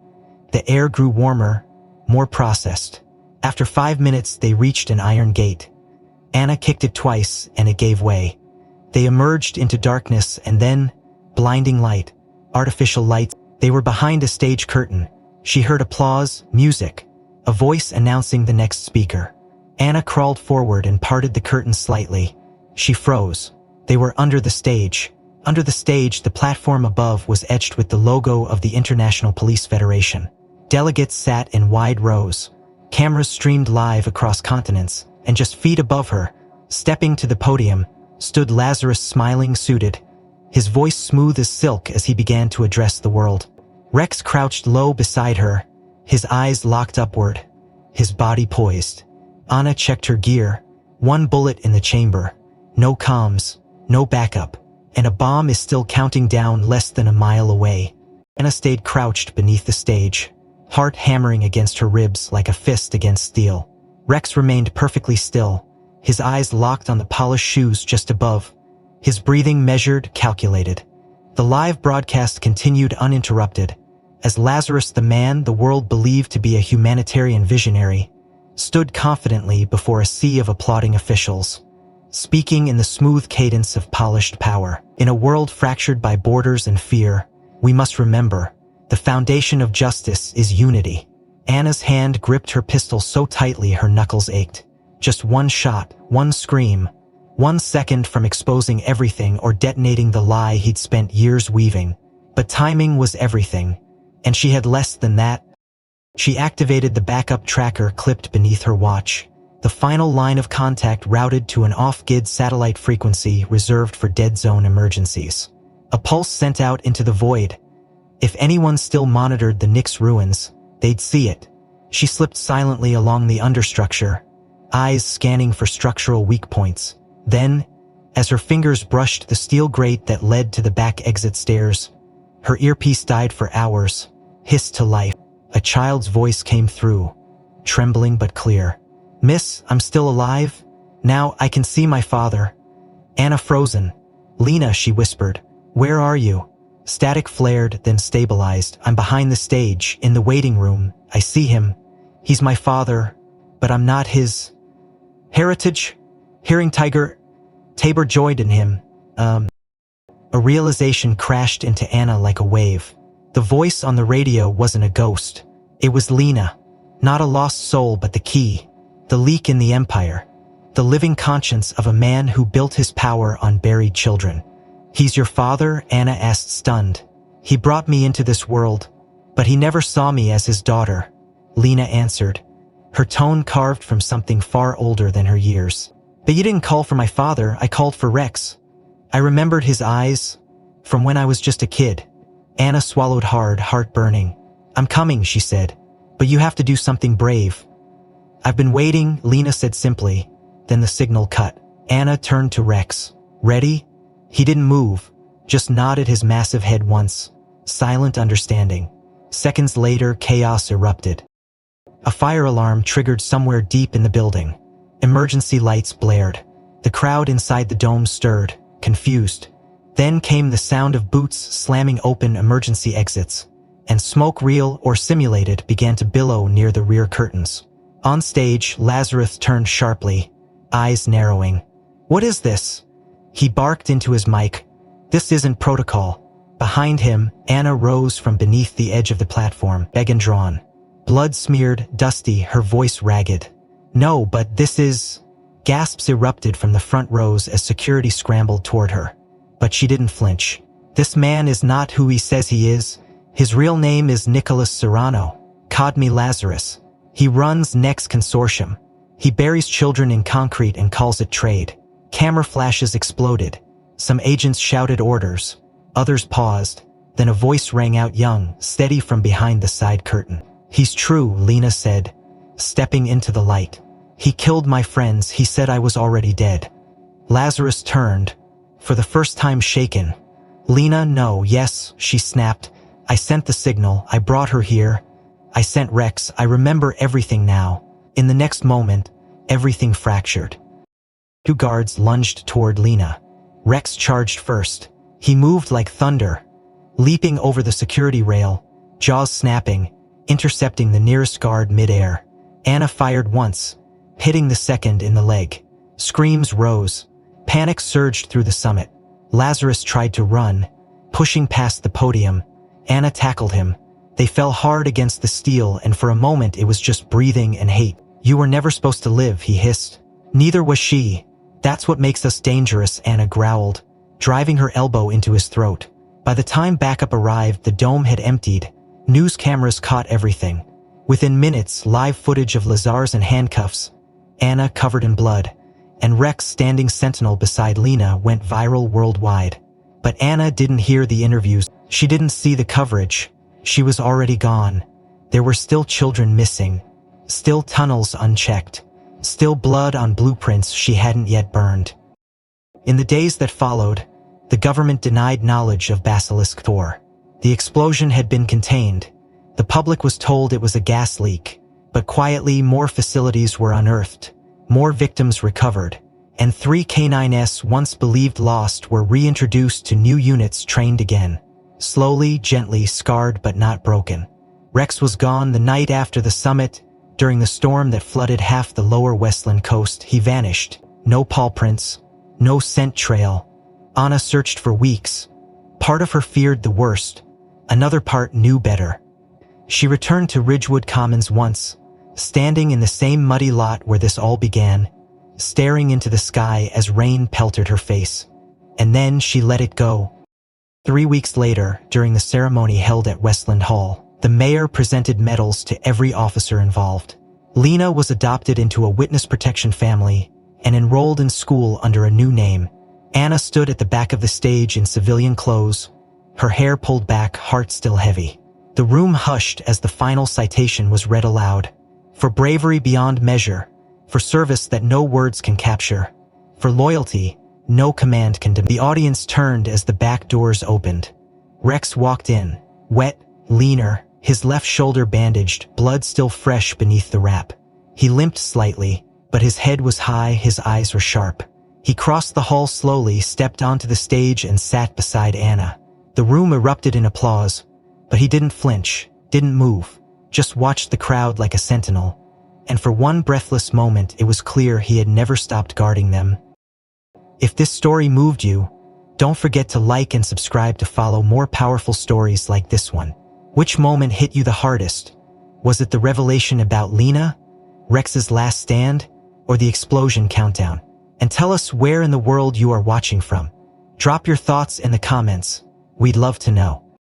The air grew warmer, more processed. After 5 minutes, they reached an iron gate. Anna kicked it twice, and it gave way. They emerged into darkness, and then, blinding light, artificial light. They were behind a stage curtain. She heard applause, music, a voice announcing the next speaker. Anna crawled forward and parted the curtain slightly. She froze. They were under the stage. Under the stage, the platform above was etched with the logo of the International Police Federation. Delegates sat in wide rows. Cameras streamed live across continents, and just feet above her, stepping to the podium, stood Lazarus, smiling, suited, his voice smooth as silk as he began to address the world. Rex crouched low beside her, his eyes locked upward, his body poised. Anna checked her gear. 1 bullet in the chamber. No comms, no backup, and a bomb is still counting down less than a mile away. Anna stayed crouched beneath the stage, heart hammering against her ribs like a fist against steel. Rex remained perfectly still, his eyes locked on the polished shoes just above, his breathing measured, calculated. The live broadcast continued uninterrupted, as Lazarus, the man the world believed to be a humanitarian visionary, stood confidently before a sea of applauding officials, speaking in the smooth cadence of polished power. In a world fractured by borders and fear, we must remember, the foundation of justice is unity. Anna's hand gripped her pistol so tightly her knuckles ached. Just one shot, one scream, 1 second from exposing everything or detonating the lie he'd spent years weaving. But timing was everything, and she had less than that. She activated the backup tracker clipped beneath her watch, the final line of contact routed to an off-grid satellite frequency reserved for dead zone emergencies. A pulse sent out into the void. If anyone still monitored the Nyx ruins, they'd see it. She slipped silently along the understructure, eyes scanning for structural weak points. Then, as her fingers brushed the steel grate that led to the back exit stairs, her earpiece died for hours, hissed to life. A child's voice came through, trembling but clear. "Miss, I'm still alive? Now I can see my father." Anna frozen. "Lena," she whispered. "Where are you?" Static flared, then stabilized. "I'm behind the stage, in the waiting room. I see him. He's my father, but I'm not his heritage." Hearing Tabor joyed in him. A realization crashed into Anna like a wave. The voice on the radio wasn't a ghost. It was Lena. Not a lost soul, but the key. The leak in the Empire. The living conscience of a man who built his power on buried children. "He's your father?" Anna asked, stunned. "He brought me into this world, but he never saw me as his daughter," Lena answered, her tone carved from something far older than her years. "But you didn't call for my father, I called for Rex. I remembered his eyes from when I was just a kid." Anna swallowed hard, heart burning. "I'm coming," she said, "but you have to do something brave." "I've been waiting," Lena said simply. Then the signal cut. Anna turned to Rex. "Ready?" He didn't move, just nodded his massive head once. Silent understanding. Seconds later, chaos erupted. A fire alarm triggered somewhere deep in the building. Emergency lights blared. The crowd inside the dome stirred, confused. Then came the sound of boots slamming open emergency exits, and smoke, real or simulated, began to billow near the rear curtains. On stage, Lazarus turned sharply, eyes narrowing. "What is this?" He barked into his mic. "This isn't protocol." Behind him, Anna rose from beneath the edge of the platform, beg and drawn. Blood-smeared, dusty, her voice ragged. "No, but this is..." Gasps erupted from the front rows as security scrambled toward her. But she didn't flinch. "This man is not who he says he is. His real name is Nicholas Serrano. Codme Lazarus. He runs Nyx Consortium. He buries children in concrete and calls it trade." Camera flashes exploded. Some agents shouted orders. Others paused. Then a voice rang out, young, steady, from behind the side curtain. "He's true," Lena said, stepping into the light. "He killed my friends. He said I was already dead." Lazarus turned, for the first time shaken. "Lena, no." "Yes," she snapped. "I sent the signal. I brought her here. I sent Rex. I remember everything now." In the next moment, everything fractured. 2 guards lunged toward Lena. Rex charged first. He moved like thunder, leaping over the security rail, jaws snapping, intercepting the nearest guard midair. Anna fired once, hitting the second in the leg. Screams rose. Panic surged through the summit. Lazarus tried to run, pushing past the podium. Anna tackled him. They fell hard against the steel, and for a moment it was just breathing and hate. "You were never supposed to live," he hissed. "Neither was she. That's what makes us dangerous," Anna growled, driving her elbow into his throat. By the time backup arrived, the dome had emptied. News cameras caught everything. Within minutes, live footage of Lazar's in handcuffs, Anna covered in blood, and Rex standing sentinel beside Lena went viral worldwide. But Anna didn't hear the interviews. She didn't see the coverage. She was already gone. There were still children missing, still tunnels unchecked, still blood on blueprints she hadn't yet burned. In the days that followed, the government denied knowledge of Basilisk Thor. The explosion had been contained. The public was told it was a gas leak, but quietly more facilities were unearthed, more victims recovered, and 3 K9s once believed lost were reintroduced to new units trained again. Slowly, gently, scarred but not broken. Rex was gone the night after the summit. During the storm that flooded half the lower Westland coast, he vanished. No paw prints, no scent trail. Anna searched for weeks. Part of her feared the worst. Another part knew better. She returned to Ridgewood Commons once, standing in the same muddy lot where this all began, staring into the sky as rain pelted her face. And then she let it go. 3 weeks later, during the ceremony held at Westland Hall, the mayor presented medals to every officer involved. Lena was adopted into a witness protection family and enrolled in school under a new name. Anna stood at the back of the stage in civilian clothes, her hair pulled back, heart still heavy. The room hushed as the final citation was read aloud. For bravery beyond measure, for service that no words can capture, for loyalty no command can demand. The audience turned as the back doors opened. Rex walked in, wet, leaner, his left shoulder bandaged, blood still fresh beneath the wrap. He limped slightly, but his head was high, his eyes were sharp. He crossed the hall slowly, stepped onto the stage and sat beside Anna. The room erupted in applause, but he didn't flinch, didn't move, just watched the crowd like a sentinel. And for one breathless moment, it was clear he had never stopped guarding them. If this story moved you, don't forget to like and subscribe to follow more powerful stories like this one. Which moment hit you the hardest? Was it the revelation about Lena, Rex's last stand, or the explosion countdown? And tell us where in the world you are watching from. Drop your thoughts in the comments. We'd love to know.